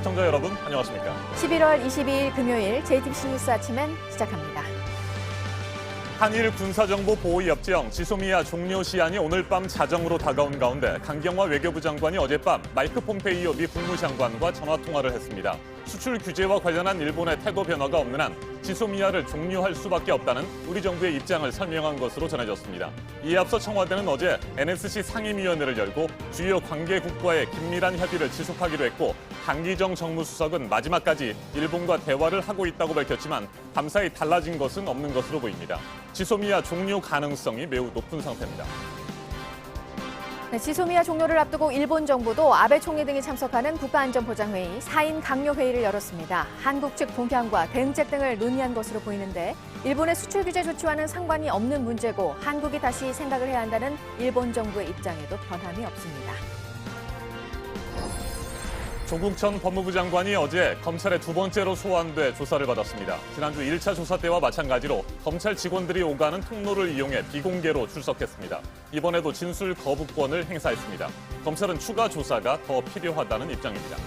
시청자 여러분, 안녕하십니까? 11월 22일 금요일 JTBC 뉴스 아침엔 시작합니다. 한일 군사정보보호협정 지소미아 종료 시한이 오늘 밤 자정으로 다가온 가운데 강경화 외교부 장관이 어젯밤 마이크 폼페이오 미 국무장관과 전화통화를 했습니다. 수출 규제와 관련한 일본의 태도 변화가 없는 한 지소미아를 종료할 수밖에 없다는 우리 정부의 입장을 설명한 것으로 전해졌습니다. 이에 앞서 청와대는 어제 NSC 상임위원회를 열고 주요 관계국과의 긴밀한 협의를 지속하기로 했고 강기정 정무수석은 마지막까지 일본과 대화를 하고 있다고 밝혔지만 밤사이 달라진 것은 없는 것으로 보입니다. 지소미아 종료 가능성이 매우 높은 상태입니다. 네, 지소미아 종료를 앞두고 일본 정부도 아베 총리 등이 참석하는 국가안전보장회의 4인 강요회의를 열었습니다. 한국 측 동향과 대응책 등을 논의한 것으로 보이는데 일본의 수출 규제 조치와는 상관이 없는 문제고 한국이 다시 생각을 해야 한다는 일본 정부의 입장에도 변함이 없습니다. 조국 전 법무부 장관이 어제 검찰에 두 번째로 소환돼 조사를 받았습니다. 지난주 1차 조사 때와 마찬가지로 검찰 직원들이 오가는 통로를 이용해 비공개로 출석했습니다. 이번에도 진술 거부권을 행사했습니다. 검찰은 추가 조사가 더 필요하다는 입장입니다.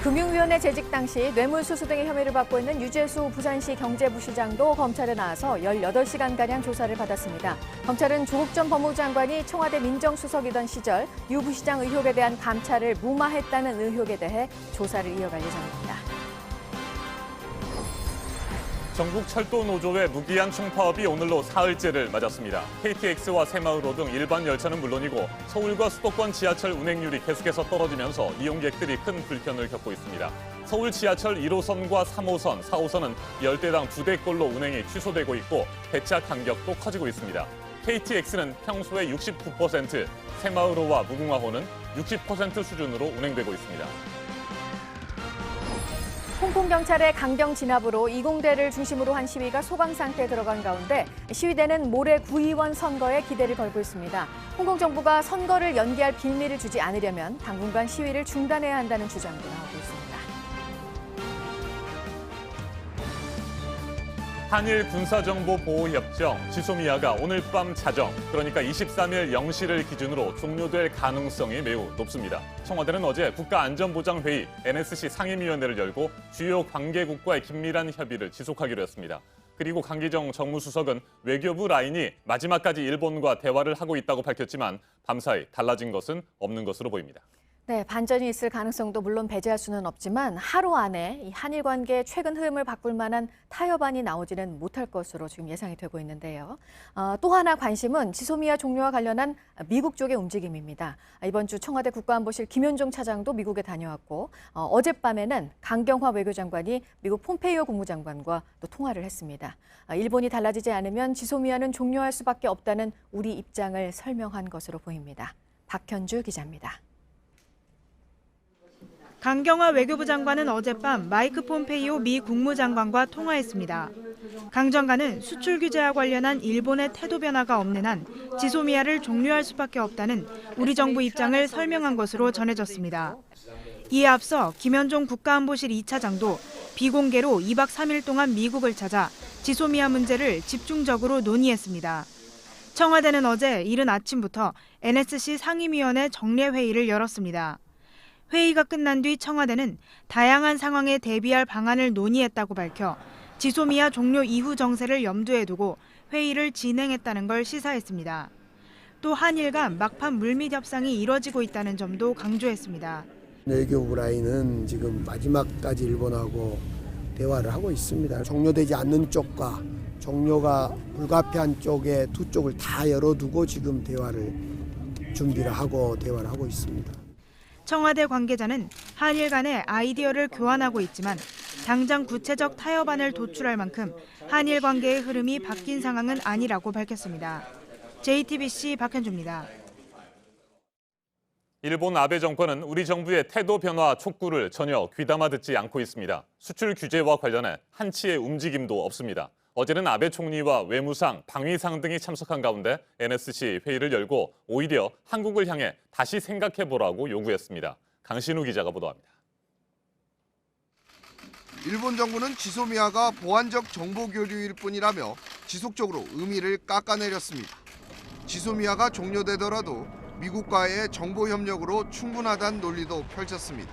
금융위원회 재직 당시 뇌물수수 등의 혐의를 받고 있는 유재수 부산시 경제부시장도 검찰에 나와서 18시간가량 조사를 받았습니다. 검찰은 조국 전 법무부 장관이 청와대 민정수석이던 시절 유 부시장 의혹에 대한 감찰을 무마했다는 의혹에 대해 조사를 이어갈 예정입니다. 전국 철도 노조의 무기한 총파업이 오늘로 사흘째를 맞았습니다. KTX와 새마을호 등 일반 열차는 물론이고 서울과 수도권 지하철 운행률이 계속해서 떨어지면서 이용객들이 큰 불편을 겪고 있습니다. 서울 지하철 1호선과 3호선, 4호선은 10대당 2대꼴로 운행이 취소되고 있고 배차 간격도 커지고 있습니다. KTX는 평소의 69%, 새마을호와 무궁화호는 60% 수준으로 운행되고 있습니다. 홍콩 경찰의 강경 진압으로 이공대를 중심으로 한 시위가 소강 상태에 들어간 가운데 시위대는 모레 구의원 선거에 기대를 걸고 있습니다. 홍콩 정부가 선거를 연기할 빌미를 주지 않으려면 당분간 시위를 중단해야 한다는 주장도 나오고 있습니다. 한일 군사정보보호협정 지소미아가 오늘 밤 자정, 그러니까 23일 0시를 기준으로 종료될 가능성이 매우 높습니다. 청와대는 어제 국가안전보장회의 NSC 상임위원회를 열고 주요 관계국과의 긴밀한 협의를 지속하기로 했습니다. 그리고 강기정 정무수석은 외교부 라인이 마지막까지 일본과 대화를 하고 있다고 밝혔지만 밤사이 달라진 것은 없는 것으로 보입니다. 네, 반전이 있을 가능성도 물론 배제할 수는 없지만 하루 안에 이 한일 관계의 최근 흐름을 바꿀 만한 타협안이 나오지는 못할 것으로 지금 예상이 되고 있는데요. 또 하나 관심은 지소미아 종료와 관련한 미국 쪽의 움직임입니다. 이번 주 청와대 국가안보실 김현종 차장도 미국에 다녀왔고 어젯밤에는 강경화 외교장관이 미국 폼페이오 국무장관과 또 통화를 했습니다. 일본이 달라지지 않으면 지소미아는 종료할 수밖에 없다는 우리 입장을 설명한 것으로 보입니다. 박현주 기자입니다. 강경화 외교부 장관은 어젯밤 마이크 폼페이오 미 국무장관과 통화했습니다. 강 장관은 수출 규제와 관련한 일본의 태도 변화가 없는 한 지소미아를 종료할 수밖에 없다는 우리 정부 입장을 설명한 것으로 전해졌습니다. 이에 앞서 김현종 국가안보실 2차장도 비공개로 2박 3일 동안 미국을 찾아 지소미아 문제를 집중적으로 논의했습니다. 청와대는 어제 이른 아침부터 NSC 상임위원회 정례회의를 열었습니다. 회의가 끝난 뒤 청와대는 다양한 상황에 대비할 방안을 논의했다고 밝혀 지소미아 종료 이후 정세를 염두에 두고 회의를 진행했다는 걸 시사했습니다. 또 한일 간 막판 물밑 협상이 이뤄지고 있다는 점도 강조했습니다. 외교부 라인은 지금 마지막까지 일본하고 대화를 하고 있습니다. 종료되지 않는 쪽과 종료가 불가피한 쪽에 두 쪽을 다 열어두고 지금 준비를 하고 대화를 하고 있습니다. 청와대 관계자는 한일 간의 아이디어를 교환하고 있지만 당장 구체적 타협안을 도출할 만큼 한일 관계의 흐름이 바뀐 상황은 아니라고 밝혔습니다. JTBC 박현주입니다. 일본 아베 정권은 우리 정부의 태도 변화 촉구를 전혀 귀담아 듣지 않고 있습니다. 수출 규제와 관련해 한치의 움직임도 없습니다. 어제는 아베 총리와 외무상, 방위상 등이 참석한 가운데 NSC 회의를 열고 오히려 한국을 향해 다시 생각해보라고 요구했습니다. 강신우 기자가 보도합니다. 일본 정부는 지소미아가 보안적 정보 교류일 뿐이라며 지속적으로 의미를 깎아내렸습니다. 지소미아가 종료되더라도 미국과의 정보 협력으로 충분하다는 논리도 펼쳤습니다.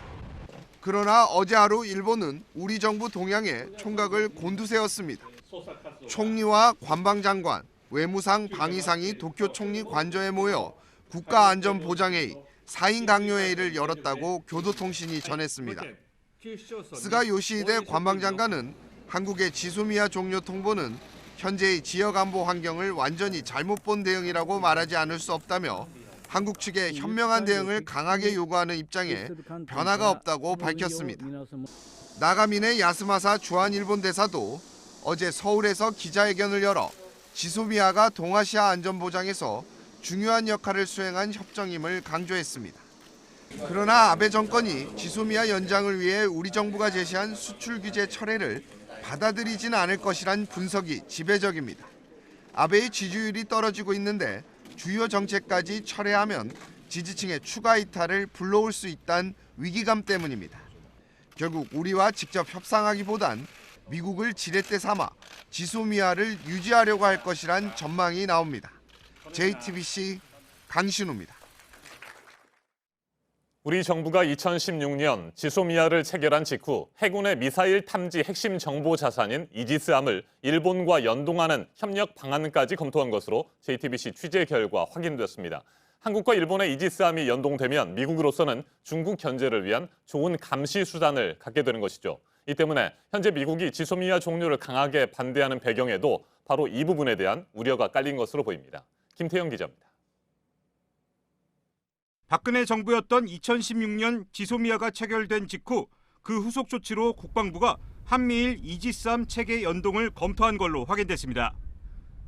그러나 어제 하루 일본은 우리 정부 동향에 총각을 곤두세웠습니다. 총리와 관방장관, 외무상, 방위상이 도쿄 총리 관저에 모여 국가안전보장회의, 4인 강요회의를 열었다고 교도통신이 전했습니다. 스가 요시히데 관방장관은 한국의 지소미아 종료 통보는 현재의 지역안보 환경을 완전히 잘못 본 대응이라고 말하지 않을 수 없다며 한국 측의 현명한 대응을 강하게 요구하는 입장에 변화가 없다고 밝혔습니다. 나가미네 야스마사 주한 일본 대사도 어제 서울에서 기자회견을 열어 지소미아가 동아시아 안전보장에서 중요한 역할을 수행한 협정임을 강조했습니다. 그러나 아베 정권이 지소미아 연장을 위해 우리 정부가 제시한 수출 규제 철회를 받아들이지는 않을 것이란 분석이 지배적입니다. 아베의 지지율이 떨어지고 있는데 주요 정책까지 철회하면 지지층의 추가 이탈을 불러올 수 있다는 위기감 때문입니다. 결국 우리와 직접 협상하기보단 미국을 지렛대 삼아 지소미아를 유지하려고 할 것이란 전망이 나옵니다. JTBC 강신우입니다. 우리 정부가 2016년 지소미아를 체결한 직후 해군의 미사일 탐지 핵심 정보 자산인 이지스함을 일본과 연동하는 협력 방안까지 검토한 것으로 JTBC 취재 결과 확인됐습니다. 한국과 일본의 이지스함이 연동되면 미국으로서는 중국 견제를 위한 좋은 감시 수단을 갖게 되는 것이죠. 이 때문에 현재 미국이 지소미아 종료를 강하게 반대하는 배경에도 바로 이 부분에 대한 우려가 깔린 것으로 보입니다. 김태영 기자입니다. 박근혜 정부였던 2016년 지소미아가 체결된 직후 그 후속 조치로 국방부가 한미일 이지스함 체계 연동을 검토한 걸로 확인됐습니다.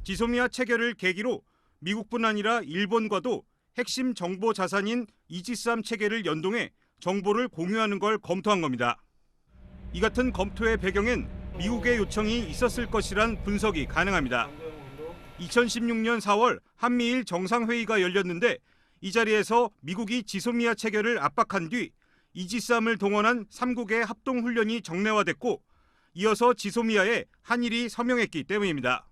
지소미아 체결을 계기로 미국뿐 아니라 일본과도 핵심 정보 자산인 이지스함 체계를 연동해 정보를 공유하는 걸 검토한 겁니다. 이 같은 검토의 배경엔 미국의 요청이 있었을 것이란 분석이 가능합니다. 2016년 4월 한미일 정상회의가 열렸는데 이 자리에서 미국이 지소미아 체결을 압박한 뒤 이지스함을 동원한 3국의 합동훈련이 정례화됐고 이어서 지소미아에 한일이 서명했기 때문입니다.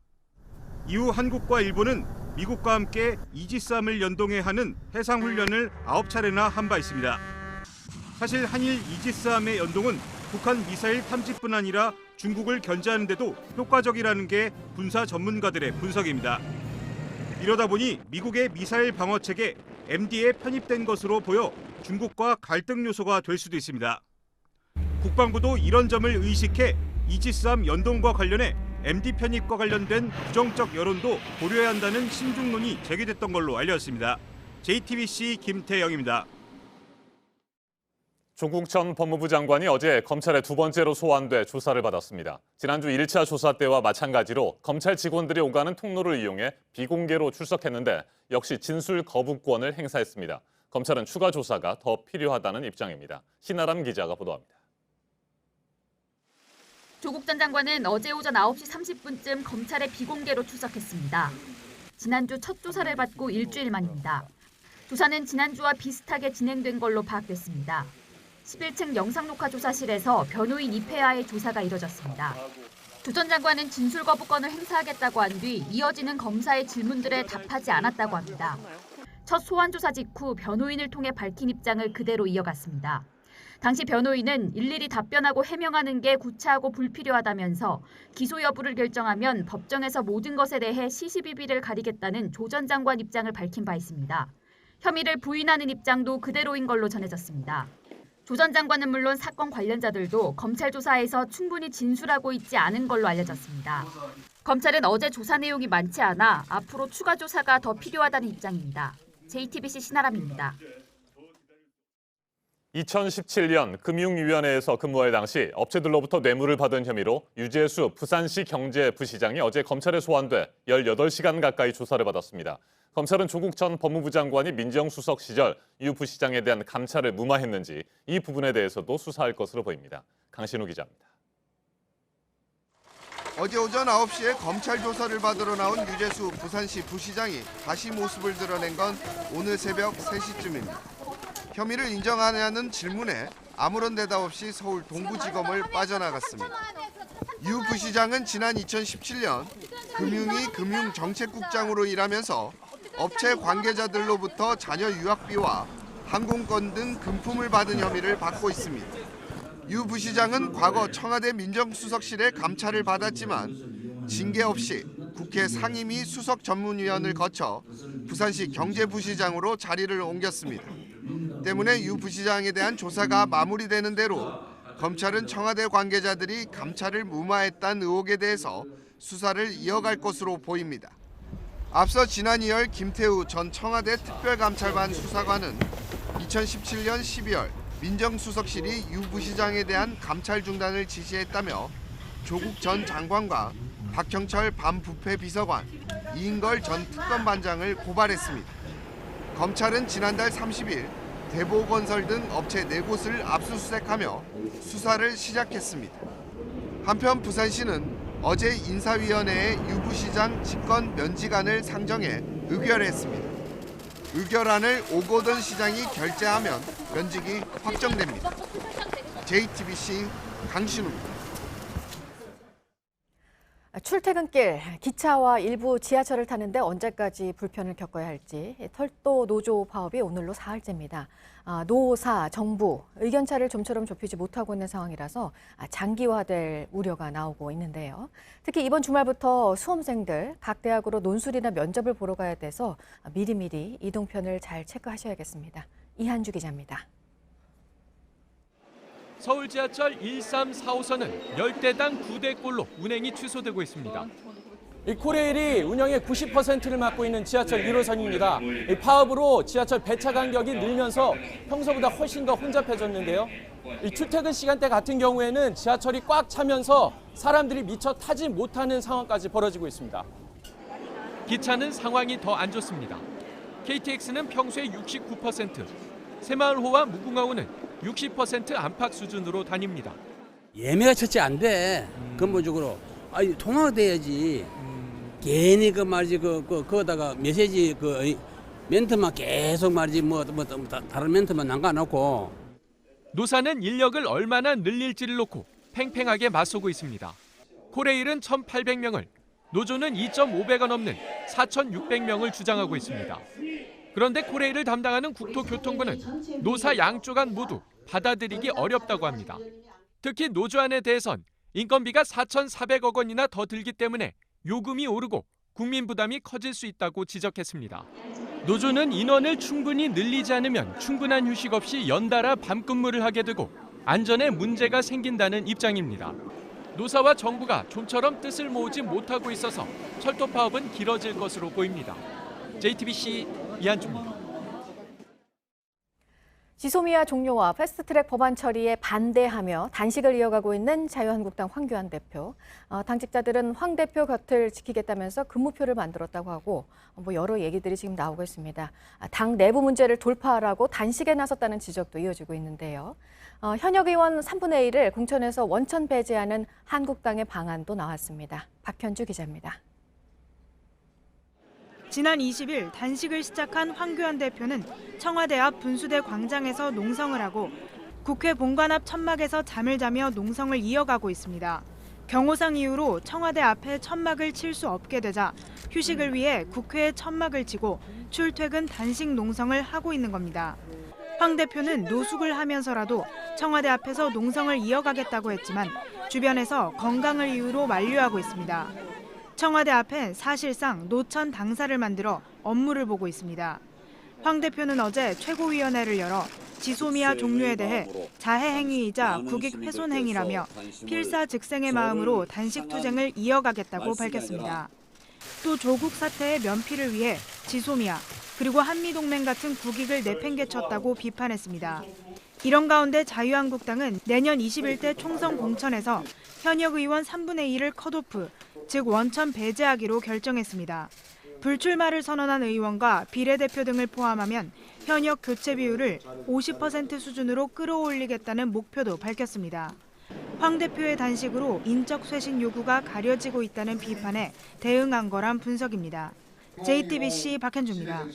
이후 한국과 일본은 미국과 함께 이지스함을 연동해 하는 해상훈련을 9차례나 한 바 있습니다. 사실 한일 이지스함의 연동은 북한 미사일 탐지뿐 아니라 중국을 견제하는 데도 효과적이라는 게 군사 전문가들의 분석입니다. 이러다 보니 미국의 미사일 방어 체계 MD에 편입된 것으로 보여 중국과 갈등 요소가 될 수도 있습니다. 국방부도 이런 점을 의식해 이지스함 연동과 관련해 MD 편입과 관련된 부정적 여론도 고려해야 한다는 신중론이 제기됐던 걸로 알려졌습니다. JTBC 김태영입니다. 조국 전 법무부 장관이 어제 검찰에 두 번째로 소환돼 조사를 받았습니다. 지난주 1차 조사 때와 마찬가지로 검찰 직원들이 오가는 통로를 이용해 비공개로 출석했는데 역시 진술 거부권을 행사했습니다. 검찰은 추가 조사가 더 필요하다는 입장입니다. 신아람 기자가 보도합니다. 조국 전 장관은 어제 오전 9시 30분쯤 검찰에 비공개로 출석했습니다. 지난주 첫 조사를 받고 일주일 만입니다. 조사는 지난주와 비슷하게 진행된 걸로 파악됐습니다. 11층 영상녹화조사실에서 변호인 이페아의 조사가 이뤄졌습니다. 조 전 장관은 진술 거부권을 행사하겠다고 한 뒤 이어지는 검사의 질문들에 답하지 않았다고 합니다. 첫 소환 조사 직후 변호인을 통해 밝힌 입장을 그대로 이어갔습니다. 당시 변호인은 일일이 답변하고 해명하는 게 구차하고 불필요하다면서 기소 여부를 결정하면 법정에서 모든 것에 대해 시시비비를 가리겠다는 조 전 장관 입장을 밝힌 바 있습니다. 혐의를 부인하는 입장도 그대로인 걸로 전해졌습니다. 조 전 장관은 물론 사건 관련자들도 검찰 조사에서 충분히 진술하고 있지 않은 걸로 알려졌습니다. 검찰은 어제 조사 내용이 많지 않아 앞으로 추가 조사가 더 필요하다는 입장입니다. JTBC 신아람입니다. 2017년 금융위원회에서 근무할 당시 업체들로부터 뇌물을 받은 혐의로 유재수 부산시 경제부시장이 어제 검찰에 소환돼 18시간 가까이 조사를 받았습니다. 검찰은 조국 전 법무부 장관이 민정수석 시절 유 부시장에 대한 감찰을 무마했는지 이 부분에 대해서도 수사할 것으로 보입니다. 강신우 기자입니다. 어제 오전 9시에 검찰 조사를 받으러 나온 유재수 부산시 부시장이 다시 모습을 드러낸 건 오늘 새벽 3시쯤입니다. 혐의를 인정하냐는 질문에 아무런 대답 없이 서울 동부지검을 빠져나갔습니다. 유 부시장은 지난 2017년 금융위 금융정책국장으로 일하면서 업체 관계자들로부터 자녀 유학비와 항공권 등 금품을 받은 혐의를 받고 있습니다. 유 부시장은 과거 청와대 민정수석실의 감찰을 받았지만 징계 없이 국회 상임위 수석전문위원을 거쳐 부산시 경제부시장으로 자리를 옮겼습니다. 때문에 유 부시장에 대한 조사가 마무리되는 대로 검찰은 청와대 관계자들이 감찰을 무마했다는 의혹에 대해서 수사를 이어갈 것으로 보입니다. 앞서 지난 2월 김태우 전 청와대 특별감찰반 수사관은 2017년 12월 민정수석실이 유 부시장에 대한 감찰 중단을 지시했다며 조국 전 장관과 박형철 반부패 비서관, 이인걸 전 특검반장을 고발했습니다. 검찰은 지난달 30일 대보건설 등 업체 4곳을 압수수색하며 수사를 시작했습니다. 한편 부산시는 어제 인사위원회에 유 부시장 직권 면직안을 상정해 의결했습니다. 의결안을 오거돈 시장이 결재하면 면직이 확정됩니다. JTBC 강신우입니다. 출퇴근길, 기차와 일부 지하철을 타는데 언제까지 불편을 겪어야 할지 철도 노조 파업이 오늘로 사흘째입니다. 노사, 정부, 의견차를 좀처럼 좁히지 못하고 있는 상황이라서 장기화될 우려가 나오고 있는데요. 특히 이번 주말부터 수험생들 각 대학으로 논술이나 면접을 보러 가야 돼서 미리미리 이동편을 잘 체크하셔야겠습니다. 이한주 기자입니다. 서울 지하철 1345선은 10대당 2대꼴로 운행이 취소되고 있습니다. 이 코레일이 운영의 90%를 맡고 있는 지하철 1호선입니다. 이 파업으로 지하철 배차 간격이 늘면서 평소보다 훨씬 더 혼잡해졌는데요. 이 출퇴근 시간대 같은 경우에는 지하철이 꽉 차면서 사람들이 미처 타지 못하는 상황까지 벌어지고 있습니다. 기차는 상황이 더 안 좋습니다. KTX는 평소에 69%, 새마을호와 무궁화호는 60% 안팎 수준으로 다닙니다. 예매가 첫째 안 돼. 근본적으로. 아니, 통화가 돼야지. 괜히 그 말이지, 그거다가 메시지, 멘트만 계속 말이지, 다른 멘트만 남겨놓고. 노사는 인력을 얼마나 늘릴지를 놓고 팽팽하게 맞서고 있습니다. 코레일은 1,800명을, 노조는 2,500원 넘는 4,600명을 주장하고 있습니다. 그런데 코레일을 담당하는 국토교통부는 노사 양쪽안 모두 받아들이기 어렵다고 합니다. 특히 노조안에 대해선 인건비가 4,400억 원이나 더 들기 때문에 요금이 오르고 국민 부담이 커질 수 있다고 지적했습니다. 노조는 인원을 충분히 늘리지 않으면 충분한 휴식 없이 연달아 밤근무를 하게 되고 안전에 문제가 생긴다는 입장입니다. 노사와 정부가 좀처럼 뜻을 모으지 못하고 있어서 철도 파업은 길어질 것으로 보입니다. JTBC 이한주입니다. 지소미아 종료와 패스트트랙 법안 처리에 반대하며 단식을 이어가고 있는 자유한국당 황교안 대표. 당직자들은 황 대표 곁을 지키겠다면서 근무표를 만들었다고 하고 여러 얘기들이 지금 나오고 있습니다. 당 내부 문제를 돌파하라고 단식에 나섰다는 지적도 이어지고 있는데요. 현역 의원 3분의 1을 공천에서 원천 배제하는 한국당의 방안도 나왔습니다. 박현주 기자입니다. 지난 20일 단식을 시작한 황교안 대표는 청와대 앞 분수대 광장에서 농성을 하고 국회 본관 앞 천막에서 잠을 자며 농성을 이어가고 있습니다. 경호상 이유로 청와대 앞에 천막을 칠 수 없게 되자 휴식을 위해 국회에 천막을 치고 출퇴근 단식 농성을 하고 있는 겁니다. 황 대표는 노숙을 하면서라도 청와대 앞에서 농성을 이어가겠다고 했지만 주변에서 건강을 이유로 만류하고 있습니다. 청와대 앞엔 사실상 노천 당사를 만들어 업무를 보고 있습니다. 황 대표는 어제 최고위원회를 열어 지소미아 종료에 대해 자해 행위이자 국익 훼손 행위라며 필사즉생의 마음으로 단식 투쟁을 이어가겠다고 밝혔습니다. 또 조국 사태의 면피를 위해 지소미아 그리고 한미동맹 같은 국익을 내팽개쳤다고 비판했습니다. 이런 가운데 자유한국당은 내년 21대 총선 공천에서 현역 의원 3분의 1을 컷오프, 즉 원천 배제하기로 결정했습니다. 불출마를 선언한 의원과 비례대표 등을 포함하면 현역 교체 비율을 50% 수준으로 끌어올리겠다는 목표도 밝혔습니다. 황 대표의 단식으로 인적 쇄신 요구가 가려지고 있다는 비판에 대응한 거란 분석입니다. JTBC 박현주입니다.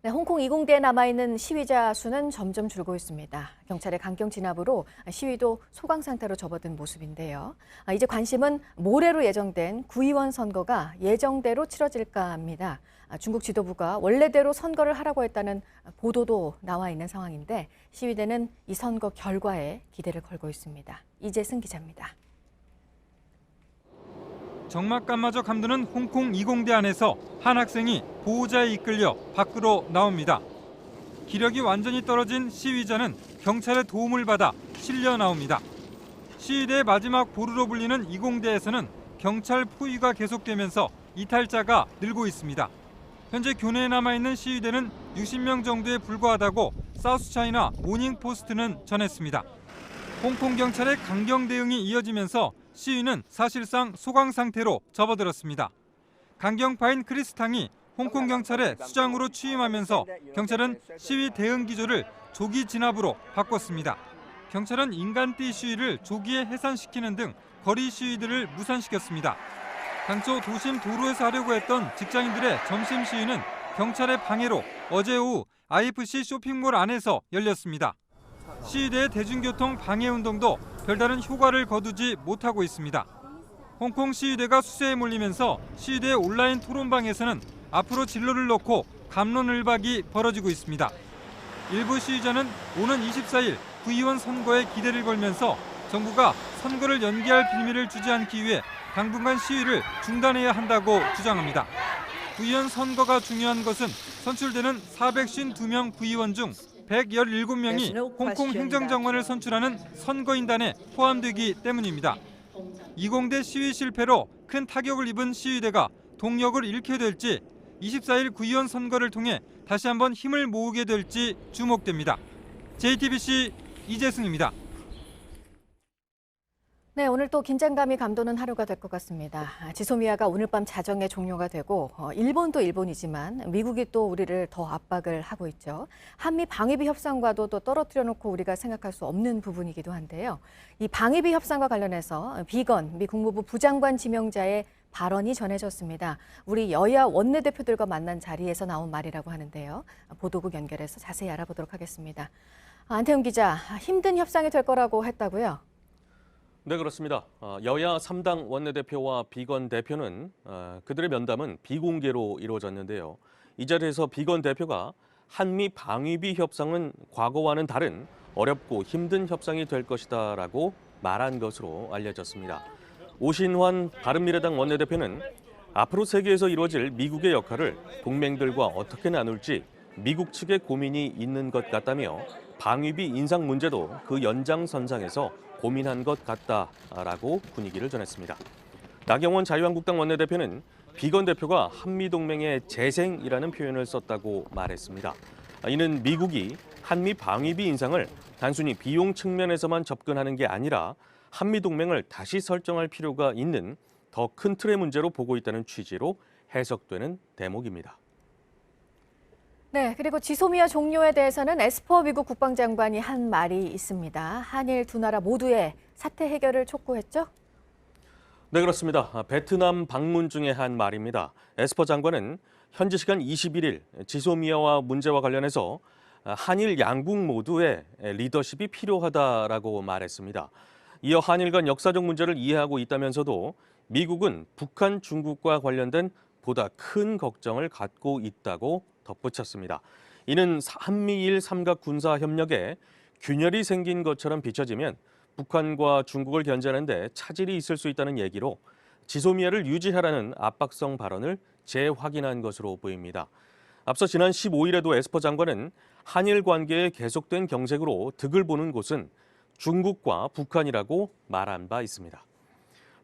네, 홍콩 이공대에 남아있는 시위자 수는 점점 줄고 있습니다. 경찰의 강경 진압으로 시위도 소강 상태로 접어든 모습인데요. 이제 관심은 모레로 예정된 구의원 선거가 예정대로 치러질까 합니다. 중국 지도부가 원래대로 선거를 하라고 했다는 보도도 나와 있는 상황인데 시위대는 이 선거 결과에 기대를 걸고 있습니다. 이재승 기자입니다. 적막감마저 감도는 홍콩 이공대 안에서 한 학생이 보호자에 이끌려 밖으로 나옵니다. 기력이 완전히 떨어진 시위자는 경찰의 도움을 받아 실려 나옵니다. 시위대의 마지막 보루로 불리는 이공대에서는 경찰 포위가 계속되면서 이탈자가 늘고 있습니다. 현재 교내에 남아있는 시위대는 60명 정도에 불과하다고 사우스차이나 모닝포스트는 전했습니다. 홍콩 경찰의 강경 대응이 이어지면서 시위는 사실상 소강 상태로 접어들었습니다. 강경파인 크리스탕이 홍콩 경찰의 수장으로 취임하면서 경찰은 시위 대응 기조를 조기 진압으로 바꿨습니다. 경찰은 인간띠 시위를 조기에 해산시키는 등 거리 시위들을 무산시켰습니다. 당초 도심 도로에서 하려고 했던 직장인들의 점심 시위는 경찰의 방해로 어제 오후 IFC 쇼핑몰 안에서 열렸습니다. 시위대의 대중교통 방해 운동도 별다른 효과를 거두지 못하고 있습니다. 홍콩 시위대가 수세에 몰리면서 시위대 온라인 토론방에서는 앞으로 진로를 놓고 갑론을박이 벌어지고 있습니다. 일부 시위자는 오는 24일 구의원 선거에 기대를 걸면서 정부가 선거를 연기할 빌미를 주지 않기 위해 당분간 시위를 중단해야 한다고 주장합니다. 구의원 선거가 중요한 것은 선출되는 452명 구의원 중 117명이 홍콩 행정장관을 선출하는 선거인단에 포함되기 때문입니다. 이공대 시위 실패로 큰 타격을 입은 시위대가 동력을 잃게 될지 24일 구의원 선거를 통해 다시 한번 힘을 모으게 될지 주목됩니다. JTBC 이재승입니다. 네, 오늘 또 긴장감이 감도는 하루가 될 것 같습니다. 지소미아가 오늘 밤 자정에 종료가 되고 일본도 일본이지만 미국이 또 우리를 더 압박을 하고 있죠. 한미 방위비 협상과도 또 떨어뜨려 놓고 우리가 생각할 수 없는 부분이기도 한데요. 이 방위비 협상과 관련해서 비건 미 국무부 부장관 지명자의 발언이 전해졌습니다. 우리 여야 원내대표들과 만난 자리에서 나온 말이라고 하는데요. 보도국 연결해서 자세히 알아보도록 하겠습니다. 안태훈 기자, 힘든 협상이 될 거라고 했다고요? 네, 그렇습니다. 여야 3당 원내대표와 비건 대표는 그들의 면담은 비공개로 이루어졌는데요. 이 자리에서 비건 대표가 한미 방위비 협상은 과거와는 다른 어렵고 힘든 협상이 될 것이다라고 말한 것으로 알려졌습니다. 오신환 바른미래당 원내대표는 앞으로 세계에서 이루어질 미국의 역할을 동맹들과 어떻게 나눌지 미국 측의 고민이 있는 것 같다며 방위비 인상 문제도 그 연장선상에서 고민한 것 같다라고 분위기를 전했습니다. 나경원 자유한국당 원내대표는 비건 대표가 한미동맹의 재생이라는 표현을 썼다고 말했습니다. 이는 미국이 한미 방위비 인상을 단순히 비용 측면에서만 접근하는 게 아니라 한미동맹을 다시 설정할 필요가 있는 더 큰 틀의 문제로 보고 있다는 취지로 해석되는 대목입니다. 네, 그리고 지소미아 종료에 대해서는 에스퍼 미국 국방장관이 한 말이 있습니다. 한일 두 나라 모두의 사태 해결을 촉구했죠? 네, 그렇습니다. 베트남 방문 중에 한 말입니다. 에스퍼 장관은 현지 시간 21일 지소미아와 문제와 관련해서 한일 양국 모두의 리더십이 필요하다라고 말했습니다. 이어 한일 간 역사적 문제를 이해하고 있다면서도 미국은 북한, 중국과 관련된 보다 큰 걱정을 갖고 있다고 덧붙였습니다. 이는 한미일 삼각 군사 협력에 균열이 생긴 것처럼 비춰지면 북한과 중국을 견제하는 데 차질이 있을 수 있다는 얘기로 지소미아를 유지하라는 압박성 발언을 재확인한 것으로 보입니다. 앞서 지난 15일에도 에스퍼 장관은 한일 관계의 계속된 경색으로 득을 보는 곳은 중국과 북한이라고 말한 바 있습니다.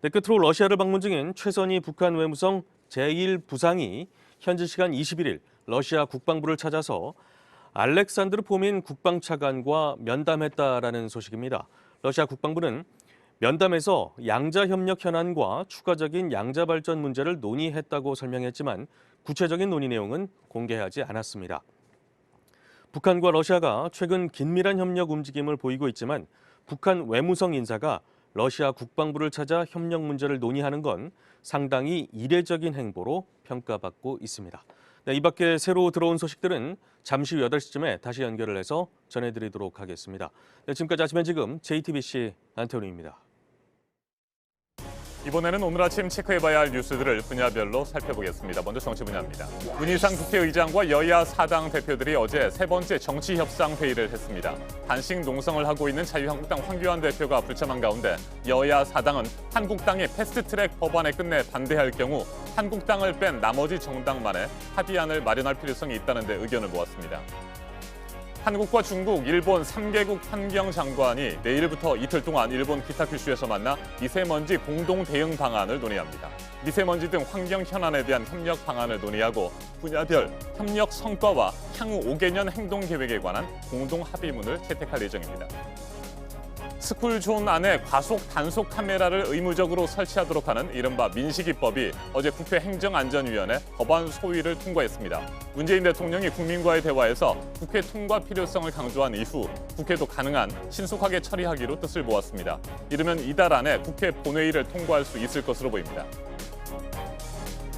네, 끝으로 러시아를 방문 중인 최선희 북한 외무성 제1부상이 현지 시간 21일 러시아 국방부를 찾아서 알렉산드르 포민 국방차관과 면담했다라는 소식입니다. 러시아 국방부는 면담에서 양자협력 현안과 추가적인 양자발전 문제를 논의했다고 설명했지만 구체적인 논의 내용은 공개하지 않았습니다. 북한과 러시아가 최근 긴밀한 협력 움직임을 보이고 있지만 북한 외무성 인사가 러시아 국방부를 찾아 협력 문제를 논의하는 건 상당히 이례적인 행보로 평가받고 있습니다. 네, 이 밖에 새로 들어온 소식들은 잠시 후 8시쯤에 다시 연결을 해서 전해드리도록 하겠습니다. 네, 지금까지 아침 지금 JTBC 안태훈입니다. 이번에는 오늘 아침 체크해봐야 할 뉴스들을 분야별로 살펴보겠습니다. 먼저 정치 분야입니다. 문희상 국회의장과 여야 4당 대표들이 어제 세 번째 정치협상회의를 했습니다. 단식 농성을 하고 있는 자유한국당 황교안 대표가 불참한 가운데 여야 4당은 한국당이 패스트트랙 법안에 끝내 반대할 경우 한국당을 뺀 나머지 정당만의 합의안을 마련할 필요성이 있다는 데 의견을 모았습니다. 한국과 중국, 일본 3개국 환경장관이 내일부터 이틀 동안 일본 기타큐슈에서 만나 미세먼지 공동 대응 방안을 논의합니다. 미세먼지 등 환경 현안에 대한 협력 방안을 논의하고 분야별 협력 성과와 향후 5개년 행동 계획에 관한 공동 합의문을 채택할 예정입니다. 스쿨존 안에 과속 단속 카메라를 의무적으로 설치하도록 하는 이른바 민식이법이 어제 국회 행정안전위원회 법안 소위를 통과했습니다. 문재인 대통령이 국민과의 대화에서 국회 통과 필요성을 강조한 이후 국회도 가능한 신속하게 처리하기로 뜻을 모았습니다. 이르면 이달 안에 국회 본회의를 통과할 수 있을 것으로 보입니다.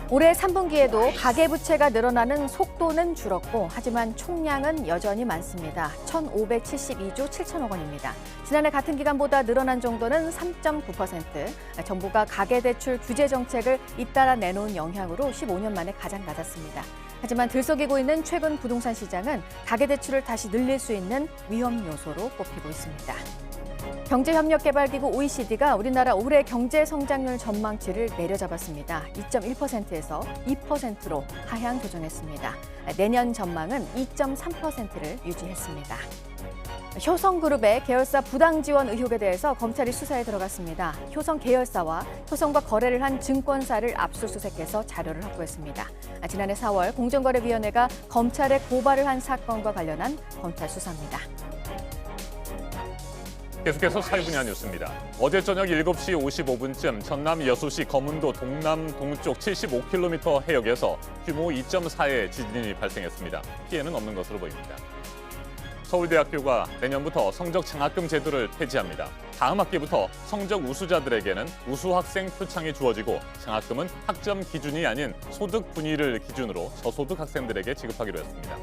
올해 3분기에도 가계부채가 늘어나는 속도는 줄었고 하지만 총량은 여전히 많습니다. 1,572조 7천억 원입니다. 지난해 같은 기간보다 늘어난 정도는 3.9%. 정부가 가계대출 규제 정책을 잇따라 내놓은 영향으로 15년 만에 가장 낮았습니다. 하지만 들썩이고 있는 최근 부동산 시장은 가계대출을 다시 늘릴 수 있는 위험 요소로 꼽히고 있습니다. 경제협력개발기구 OECD가 우리나라 올해 경제 성장률 전망치를 내려잡았습니다. 2.1%에서 2%로 하향 조정했습니다. 내년 전망은 2.3%를 유지했습니다. 효성그룹의 계열사 부당 지원 의혹에 대해서 검찰이 수사에 들어갔습니다. 효성 계열사와 효성과 거래를 한 증권사를 압수수색해서 자료를 확보했습니다. 지난해 4월 공정거래위원회가 검찰에 고발을 한 사건과 관련한 검찰 수사입니다. 계속해서 사회 분야 뉴스입니다. 어제 저녁 7시 55분쯤 전남 여수시 거문도 동남 동쪽 75km 해역에서 규모 2.4의 지진이 발생했습니다. 피해는 없는 것으로 보입니다. 서울대학교가 내년부터 성적 장학금 제도를 폐지합니다. 다음 학기부터 성적 우수자들에게는 우수학생 표창이 주어지고 장학금은 학점 기준이 아닌 소득 분위를 기준으로 저소득 학생들에게 지급하기로 했습니다.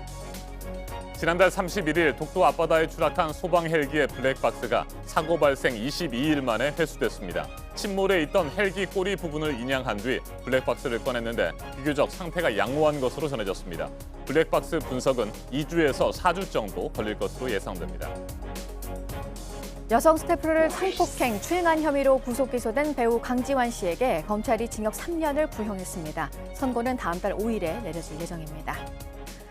지난달 31일 독도 앞바다에 추락한 소방 헬기의 블랙박스가 사고 발생 22일 만에 회수됐습니다. 침몰에 있던 헬기 꼬리 부분을 인양한 뒤 블랙박스를 꺼냈는데 비교적 상태가 양호한 것으로 전해졌습니다. 블랙박스 분석은 2주에서 4주 정도 걸릴 것으로 예상됩니다. 여성 스태프를 성폭행, 추행한 혐의로 구속 기소된 배우 강지환 씨에게 검찰이 징역 3년을 구형했습니다. 선고는 다음 달 5일에 내려질 예정입니다.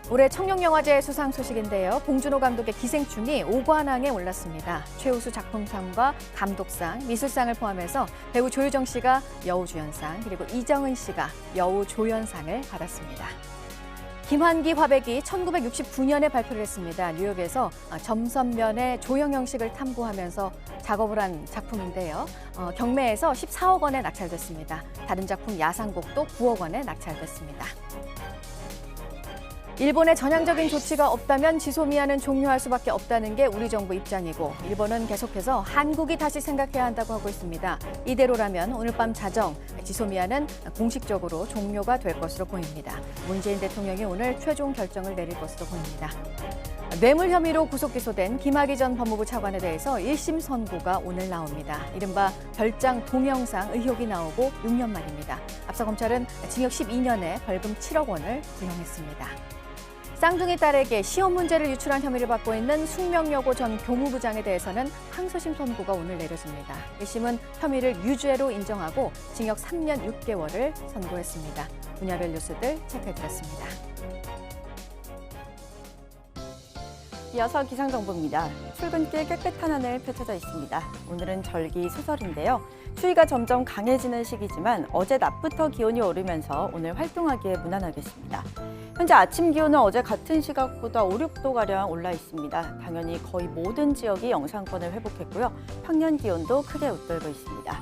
올해 청룡영화제 수상 소식인데요. 봉준호 감독의 기생충이 5관왕에 올랐습니다. 최우수 작품상과 감독상, 미술상을 포함해서 배우 조유정 씨가 여우주연상, 그리고 이정은 씨가 여우조연상을 받았습니다. 김환기 화백이 1969년에 발표를 했습니다. 뉴욕에서 점선면의 조형 형식을 탐구하면서 작업을 한 작품인데요. 경매에서 14억 원에 낙찰됐습니다. 다른 작품 야상곡도 9억 원에 낙찰됐습니다. 일본의 전향적인 조치가 없다면 지소미아는 종료할 수밖에 없다는 게 우리 정부 입장이고 일본은 계속해서 한국이 다시 생각해야 한다고 하고 있습니다. 이대로라면 오늘 밤 자정 지소미아는 공식적으로 종료가 될 것으로 보입니다. 문재인 대통령이 오늘 최종 결정을 내릴 것으로 보입니다. 뇌물 혐의로 구속 기소된 김학의 전 법무부 차관에 대해서 1심 선고가 오늘 나옵니다. 이른바 별장 동영상 의혹이 나오고 6년 만입니다. 앞서 검찰은 징역 12년에 벌금 7억 원을 구형했습니다. 쌍둥이 딸에게 시험 문제를 유출한 혐의를 받고 있는 숙명여고 전 교무부장에 대해서는 항소심 선고가 오늘 내려집니다. 1심은 혐의를 유죄로 인정하고 징역 3년 6개월을 선고했습니다. 분야별 뉴스들 체크해드렸습니다. 이어서 기상정보입니다. 출근길 깨끗한 하늘 펼쳐져 있습니다. 오늘은 절기 수설인데요. 추위가 점점 강해지는 시기지만 어제 낮부터 기온이 오르면서 오늘 활동하기에 무난하겠습니다. 현재 아침 기온은 어제 같은 시각보다 5, 6도가량 올라 있습니다. 당연히 거의 모든 지역이 영상권을 회복했고요. 평년 기온도 크게 웃돌고 있습니다.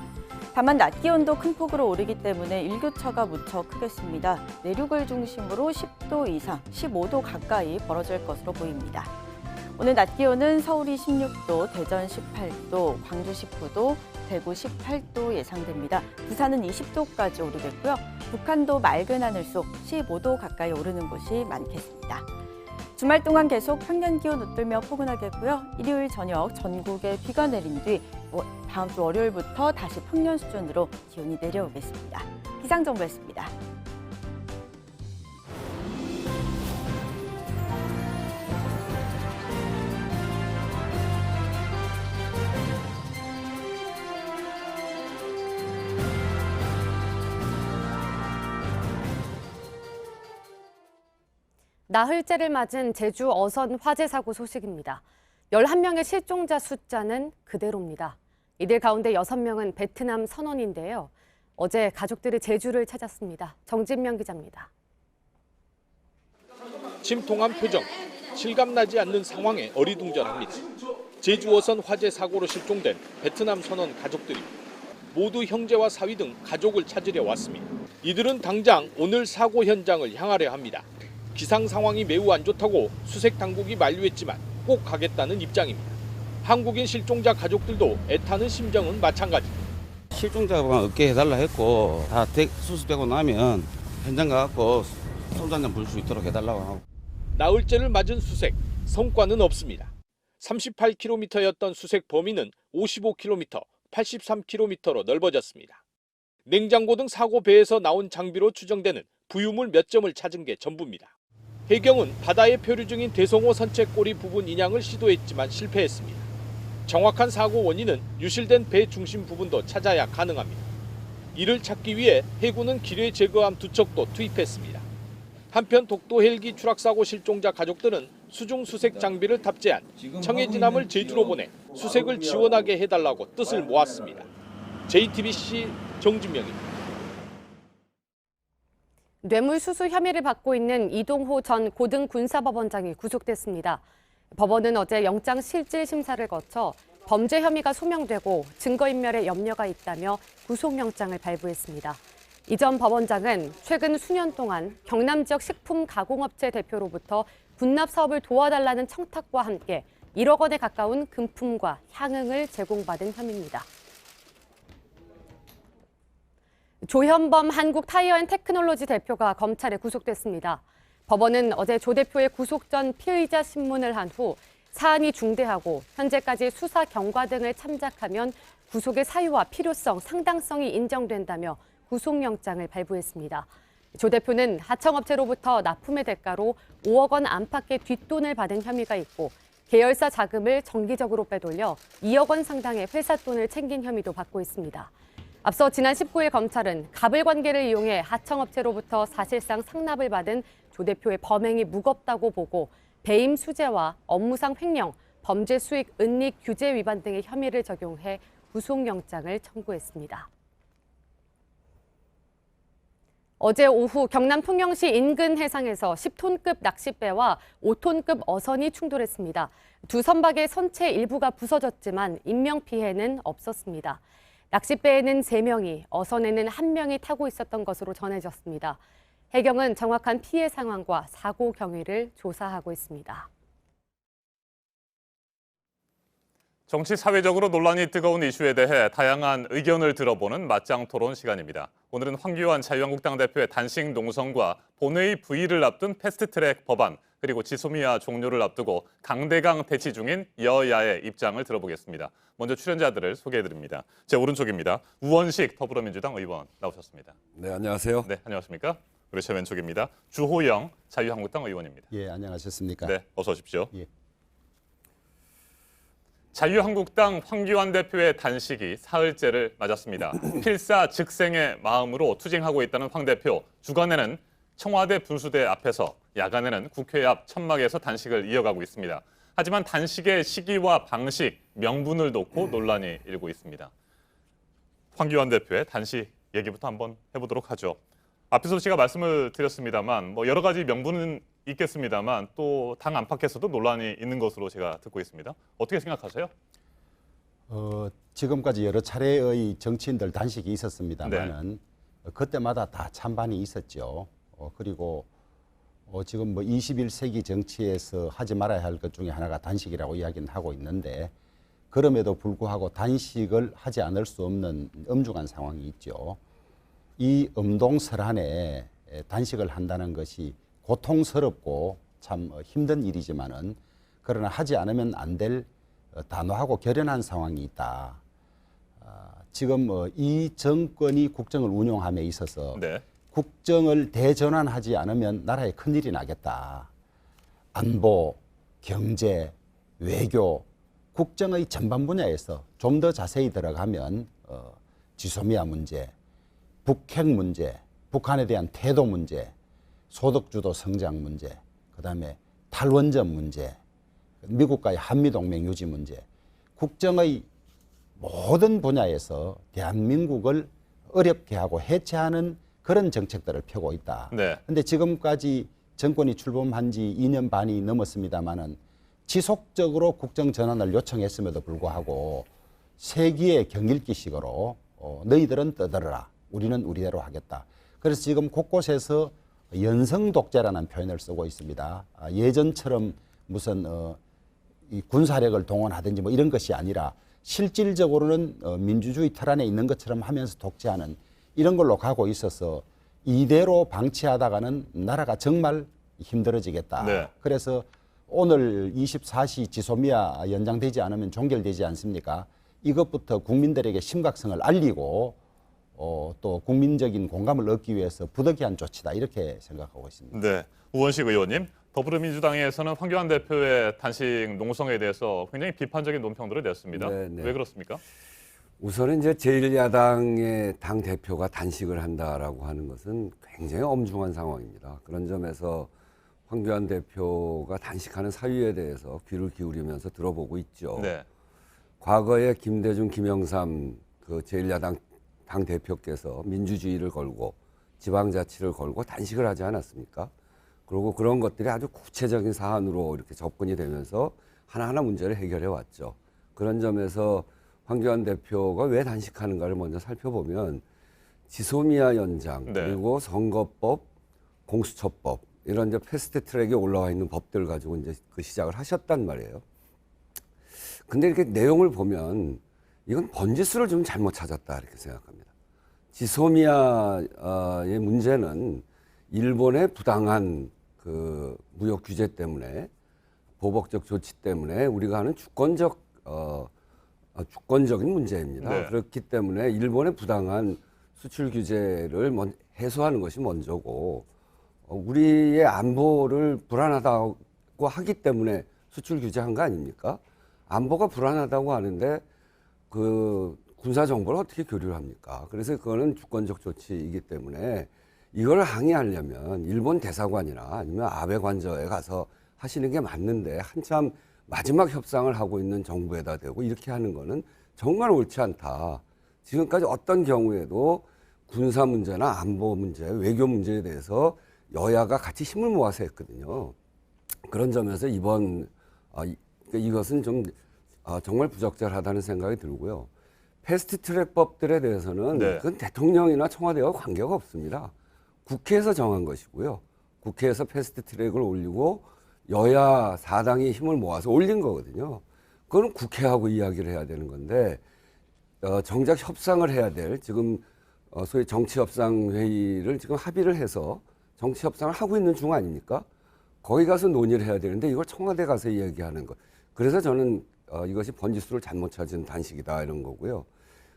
다만 낮 기온도 큰 폭으로 오르기 때문에 일교차가 무척 크겠습니다. 내륙을 중심으로 10도 이상, 15도 가까이 벌어질 것으로 보입니다. 오늘 낮 기온은 서울이 16도, 대전 18도, 광주 19도, 대구 18도 예상됩니다. 부산은 20도까지 오르겠고요. 북한도 맑은 하늘 속 15도 가까이 오르는 곳이 많겠습니다. 주말 동안 계속 평년 기온 웃돌며 포근하겠고요. 일요일 저녁 전국에 비가 내린 뒤 다음 주 월요일부터 다시 평년 수준으로 기온이 내려오겠습니다. 기상정보였습니다. 나흘째를 맞은 제주 어선 화재 사고 소식입니다. 11명의 실종자 숫자는 그대로입니다. 이들 가운데 6명은 베트남 선원인데요. 어제 가족들이 제주를 찾았습니다. 정진명 기자입니다. 침통한 표정, 실감나지 않는 상황에 어리둥절합니다. 제주 어선 화재 사고로 실종된 베트남 선원 가족들이 모두 형제와 사위 등 가족을 찾으려 왔습니다. 이들은 당장 오늘 사고 현장을 향하려 합니다. 기상 상황이 매우 안 좋다고 수색 당국이 만류했지만 꼭 가겠다는 입장입니다. 한국인 실종자 가족들도 애타는 심정은 마찬가지입니다. 실종자만 얻게 해달라 했고 다 수습되고 나면 현장 가갖고 손장난 불 수 있도록 해달라고 하고. 나흘째를 맞은 수색, 성과는 없습니다. 38km였던 수색 범위는 55km, 83km로 넓어졌습니다. 냉장고 등 사고 배에서 나온 장비로 추정되는 부유물 몇 점을 찾은 게 전부입니다. 해경은 바다에 표류 중인 대성호 선체 꼬리 부분 인양을 시도했지만 실패했습니다. 정확한 사고 원인은 유실된 배 중심 부분도 찾아야 가능합니다. 이를 찾기 위해 해군은 기뢰 제거함 2척도 투입했습니다. 한편 독도 헬기 추락사고 실종자 가족들은 수중 수색 장비를 탑재한 청해진함을 제주로 보내 수색을 지원하게 해달라고 뜻을 모았습니다. JTBC 정진명입니다. 뇌물수수 혐의를 받고 있는 이동호 전 고등군사법원장이 구속됐습니다. 법원은 어제 영장실질심사를 거쳐 범죄 혐의가 소명되고 증거인멸에 염려가 있다며 구속영장을 발부했습니다. 이 전 법원장은 최근 수년 동안 경남 지역 식품 가공업체 대표로부터 군납 사업을 도와달라는 청탁과 함께 1억 원에 가까운 금품과 향응을 제공받은 혐의입니다. 조현범 한국타이어앤테크놀로지 대표가 검찰에 구속됐습니다. 법원은 어제 조 대표의 구속 전 피의자 신문을 한 후 사안이 중대하고 현재까지 수사 경과 등을 참작하면 구속의 사유와 필요성, 상당성이 인정된다며 구속영장을 발부했습니다. 조 대표는 하청업체로부터 납품의 대가로 5억 원 안팎의 뒷돈을 받은 혐의가 있고 계열사 자금을 정기적으로 빼돌려 2억 원 상당의 회사 돈을 챙긴 혐의도 받고 있습니다. 앞서 지난 19일 검찰은 갑을관계를 이용해 하청업체로부터 사실상 상납을 받은 조 대표의 범행이 무겁다고 보고 배임 수재와 업무상 횡령, 범죄 수익 은닉 규제 위반 등의 혐의를 적용해 구속영장을 청구했습니다. 어제 오후 경남 통영시 인근 해상에서 10톤급 낚싯배와 5톤급 어선이 충돌했습니다. 두 선박의 선체 일부가 부서졌지만 인명피해는 없었습니다. 낚싯배에는 3명이, 어선에는 1명이 타고 있었던 것으로 전해졌습니다. 해경은 정확한 피해 상황과 사고 경위를 조사하고 있습니다. 정치 사회적으로 논란이 뜨거운 이슈에 대해 다양한 의견을 들어보는 맞짱 토론 시간입니다. 오늘은 황교안 자유한국당 대표의 단식 농성과 본회의 부의를 앞둔 패스트트랙 법안, 그리고 지소미아 종료를 앞두고 강대강 대치 중인 여야의 입장을 들어보겠습니다. 먼저 출연자들을 소개해드립니다. 제 오른쪽입니다. 우원식 더불어민주당 의원 나오셨습니다. 네, 안녕하세요. 네, 안녕하십니까? 그리고 제 왼쪽입니다. 주호영 자유한국당 의원입니다. 예, 안녕하셨습니까? 네, 어서 오십시오. 예. 자유한국당 황교안 대표의 단식이 사흘째를 맞았습니다. 필사즉생의 마음으로 투쟁하고 있다는 황 대표. 주간에는 청와대 분수대 앞에서, 야간에는 국회 앞 천막에서 단식을 이어가고 있습니다. 하지만 단식의 시기와 방식, 명분을 놓고 논란이 일고 있습니다. 황교안 대표의 단식 얘기부터 한번 해보도록 하죠. 앞에서 제가 말씀을 드렸습니다만 여러 가지 명분은 있겠습니다만 또 당 안팎에서도 논란이 있는 것으로 제가 듣고 있습니다. 어떻게 생각하세요? 지금까지 여러 차례의 정치인들 단식이 있었습니다만은 그때마다 다 찬반이 있었죠. 그리고 지금 21세기 정치에서 하지 말아야 할 것 중에 하나가 단식이라고 이야기는 하고 있는데 그럼에도 불구하고 단식을 하지 않을 수 없는 엄중한 상황이 있죠. 이 음동설한에 단식을 한다는 것이 고통스럽고 참 힘든 일이지만은 그러나 하지 않으면 안 될 단호하고 결연한 상황이 있다. 지금 이 정권이 국정을 운영함에 있어서 국정을 대전환하지 않으면 나라에 큰일이 나겠다. 안보, 경제, 외교, 국정의 전반 분야에서 좀 더 자세히 들어가면 지소미아 문제, 북핵 문제, 북한에 대한 태도 문제, 소득주도 성장 문제, 그다음에 탈원전 문제, 미국과의 한미동맹 유지 문제, 국정의 모든 분야에서 대한민국을 어렵게 하고 해체하는 그런 정책들을 펴고 있다. 그런데 지금까지 정권이 출범한 지 2년 반이 넘었습니다마는 지속적으로 국정 전환을 요청했음에도 불구하고 세기의 경일기식으로 너희들은 떠들어라. 우리는 우리대로 하겠다. 그래서 지금 곳곳에서 연성 독재라는 표현을 쓰고 있습니다. 예전처럼 무슨 이 군사력을 동원하든지 뭐 이런 것이 아니라 실질적으로는 민주주의 틀 안에 있는 것처럼 하면서 독재하는 이런 걸로 가고 있어서 이대로 방치하다가는 나라가 정말 힘들어지겠다. 그래서 오늘 24시 지소미아 연장되지 않으면 종결되지 않습니까? 이것부터 국민들에게 심각성을 알리고 또 국민적인 공감을 얻기 위해서 부득이한 조치다 이렇게 생각하고 있습니다. 네, 우원식 의원님, 더불어민주당에서는 황교안 대표의 단식 농성에 대해서 굉장히 비판적인 논평들을 냈습니다. 왜 그렇습니까? 우선은 이제 제1야당의 당 대표가 단식을 한다라고 하는 것은 굉장히 엄중한 상황입니다. 그런 점에서 황교안 대표가 단식하는 사유에 대해서 귀를 기울이면서 들어보고 있죠. 과거에 김대중, 김영삼 그 제1야당 당 대표께서 민주주의를 걸고 지방자치를 걸고 단식을 하지 않았습니까? 그리고 그런 것들이 아주 구체적인 사안으로 이렇게 접근이 되면서 하나하나 문제를 해결해 왔죠. 그런 점에서 황교안 대표가 왜 단식하는가를 먼저 살펴보면 지소미아 연장 그리고 선거법, 공수처법 이런 이제 패스트 트랙에 올라와 있는 법들 가지고 이제 그 시작을 하셨단 말이에요. 근데 이렇게 내용을 보면 이건 번지수를 좀 잘못 찾았다 이렇게 생각합니다. 지소미아의 문제는 일본의 부당한 그 무역 규제 때문에 보복적 조치 때문에 우리가 하는 주권적인 문제입니다. 그렇기 때문에 일본의 부당한 수출 규제를 해소하는 것이 먼저고 우리의 안보를 불안하다고 하기 때문에 수출 규제한 거 아닙니까? 안보가 불안하다고 하는데 그 군사 정보를 어떻게 교류를 합니까? 그래서 그거는 주권적 조치이기 때문에 이걸 항의하려면 일본 대사관이나 아니면 아베 관저에 가서 하시는 게 맞는데 한참 마지막 협상을 하고 있는 정부에다 대고 이렇게 하는 거는 정말 옳지 않다. 지금까지 어떤 경우에도 군사 문제나 안보 문제, 외교 문제에 대해서 여야가 같이 힘을 모아서 했거든요. 그런 점에서 이것은 좀 정말 부적절하다는 생각이 들고요. 패스트트랙 법들에 대해서는 그건 대통령이나 청와대와 관계가 없습니다. 국회에서 정한 것이고요. 국회에서 패스트트랙을 올리고 여야 4당이 힘을 모아서 올린 거거든요. 그건 국회하고 이야기를 해야 되는 건데 정작 협상을 해야 될 지금 소위 정치협상회의를 지금 합의를 해서 정치협상을 하고 있는 중 아닙니까? 거기 가서 논의를 해야 되는데 이걸 청와대 가서 이야기하는 것. 그래서 저는 이것이 번지수를 잘못 찾은 단식이다 이런 거고요.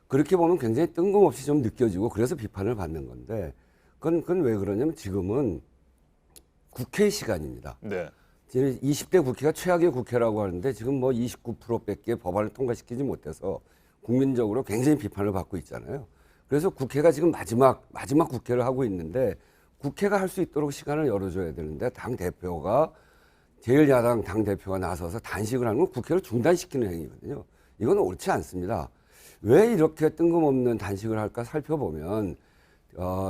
그렇게 보면 굉장히 뜬금없이 좀 느껴지고 그래서 비판을 받는 건데 그건 왜 그러냐면 지금은 국회 시간입니다. 20대 국회가 최악의 국회라고 하는데 지금 뭐 29%밖에 법안을 통과시키지 못해서 국민적으로 굉장히 비판을 받고 있잖아요. 그래서 국회가 지금 마지막 국회를 하고 있는데 국회가 할 수 있도록 시간을 열어줘야 되는데 제1야당 당 대표가 나서서 단식을 하는 건 국회를 중단시키는 행위거든요. 이건 옳지 않습니다. 왜 이렇게 뜬금없는 단식을 할까 살펴보면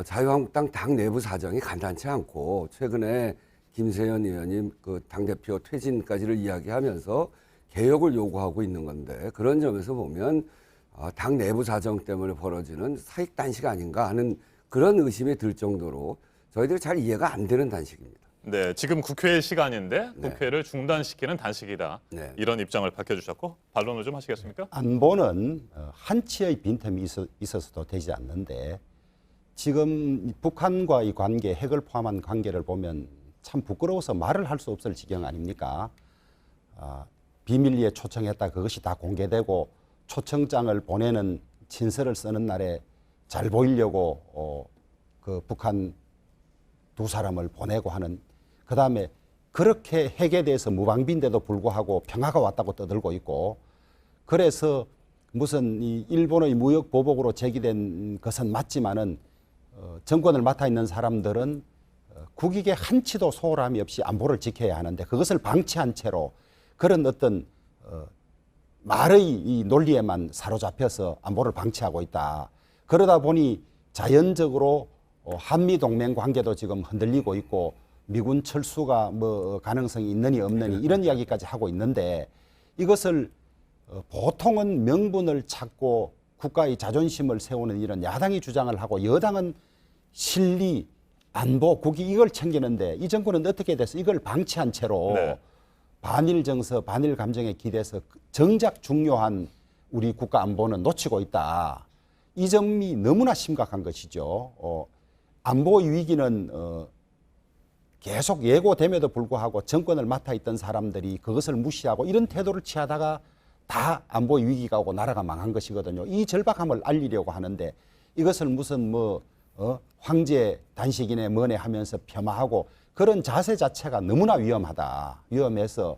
자유한국당 당 내부 사정이 간단치 않고 최근에 김세연 의원이 그 당대표 퇴진까지를 이야기하면서 개혁을 요구하고 있는 건데 그런 점에서 보면 당 내부 사정 때문에 벌어지는 사익 단식 아닌가 하는 그런 의심이 들 정도로 저희들이 잘 이해가 안 되는 단식입니다. 네, 지금 국회의 시간인데 국회를 중단시키는 단식이다. 이런 입장을 밝혀주셨고 반론을 좀 하시겠습니까? 안보는 한치의 빈틈이 있어서도 되지 않는데 지금 북한과의 관계, 핵을 포함한 관계를 보면 참 부끄러워서 말을 할 수 없을 지경 아닙니까? 비밀리에 초청했다 그것이 다 공개되고 초청장을 보내는 친서를 쓰는 날에 잘 보이려고 그 북한 두 사람을 보내고 하는, 그다음에 그렇게 핵에 대해서 무방비인데도 불구하고 평화가 왔다고 떠들고 있고, 그래서 무슨 이 일본의 무역 보복으로 제기된 것은 맞지만은 정권을 맡아 있는 사람들은 국익에 한치도 소홀함이 없이 안보를 지켜야 하는데 그것을 방치한 채로 그런 어떤 말의 이 논리에만 사로잡혀서 안보를 방치하고 있다. 그러다 보니 자연적으로 한미 동맹 관계도 지금 흔들리고 있고 미군 철수가 뭐 가능성이 있느니 없느니 이런 이야기까지 하고 있는데, 이것을 보통은 명분을 찾고 국가의 자존심을 세우는 이런 야당이 주장을 하고 여당은 실리, 안보, 국익 이걸 챙기는데 이 정권은 어떻게 돼서 이걸 방치한 채로 네. 반일 정서, 반일 감정에 기대서 정작 중요한 우리 국가 안보는 놓치고 있다. 이 점이 너무나 심각한 것이죠. 안보 위기는 계속 예고됨에도 불구하고 정권을 맡아 있던 사람들이 그것을 무시하고 이런 태도를 취하다가 다 안보 위기가 오고 나라가 망한 것이거든요. 이 절박함을 알리려고 하는데 이것을 무슨 황제 단식이네 뭐네 하면서 폄하하고 그런 자세 자체가 너무나 위험하다. 위험해서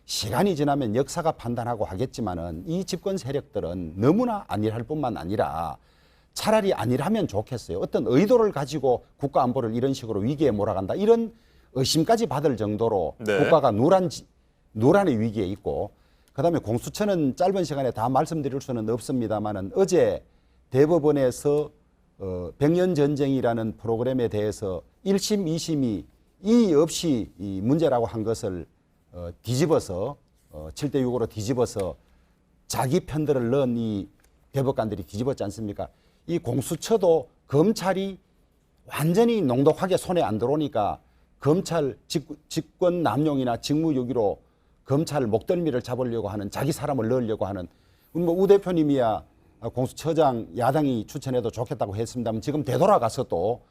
시간이 지나면 역사가 판단하고 하겠지만은 이 집권 세력들은 너무나 안일할 뿐만 아니라 차라리 안일하면 좋겠어요. 어떤 의도를 가지고 국가 안보를 이런 식으로 위기에 몰아간다. 이런 의심까지 받을 정도로 네. 국가가 노란의 위기에 있고, 그다음에 공수처는 짧은 시간에 다 말씀드릴 수는 없습니다만은 어제 대법원에서 100년 전쟁이라는 프로그램에 대해서 1심, 2심이 이의 없이 이 문제라고 한 것을 뒤집어서 7대6으로 뒤집어서 자기 편들을 넣은 이 대법관들이 뒤집었지 않습니까? 이 공수처도 검찰이 완전히 농독하게 손에 안 들어오니까 검찰 직권 남용이나 직무유기로 검찰 목덜미를 잡으려고 하는, 자기 사람을 넣으려고 하는, 뭐 우 대표님이야 공수처장 야당이 추천해도 좋겠다고 했습니다만 지금 되돌아가서도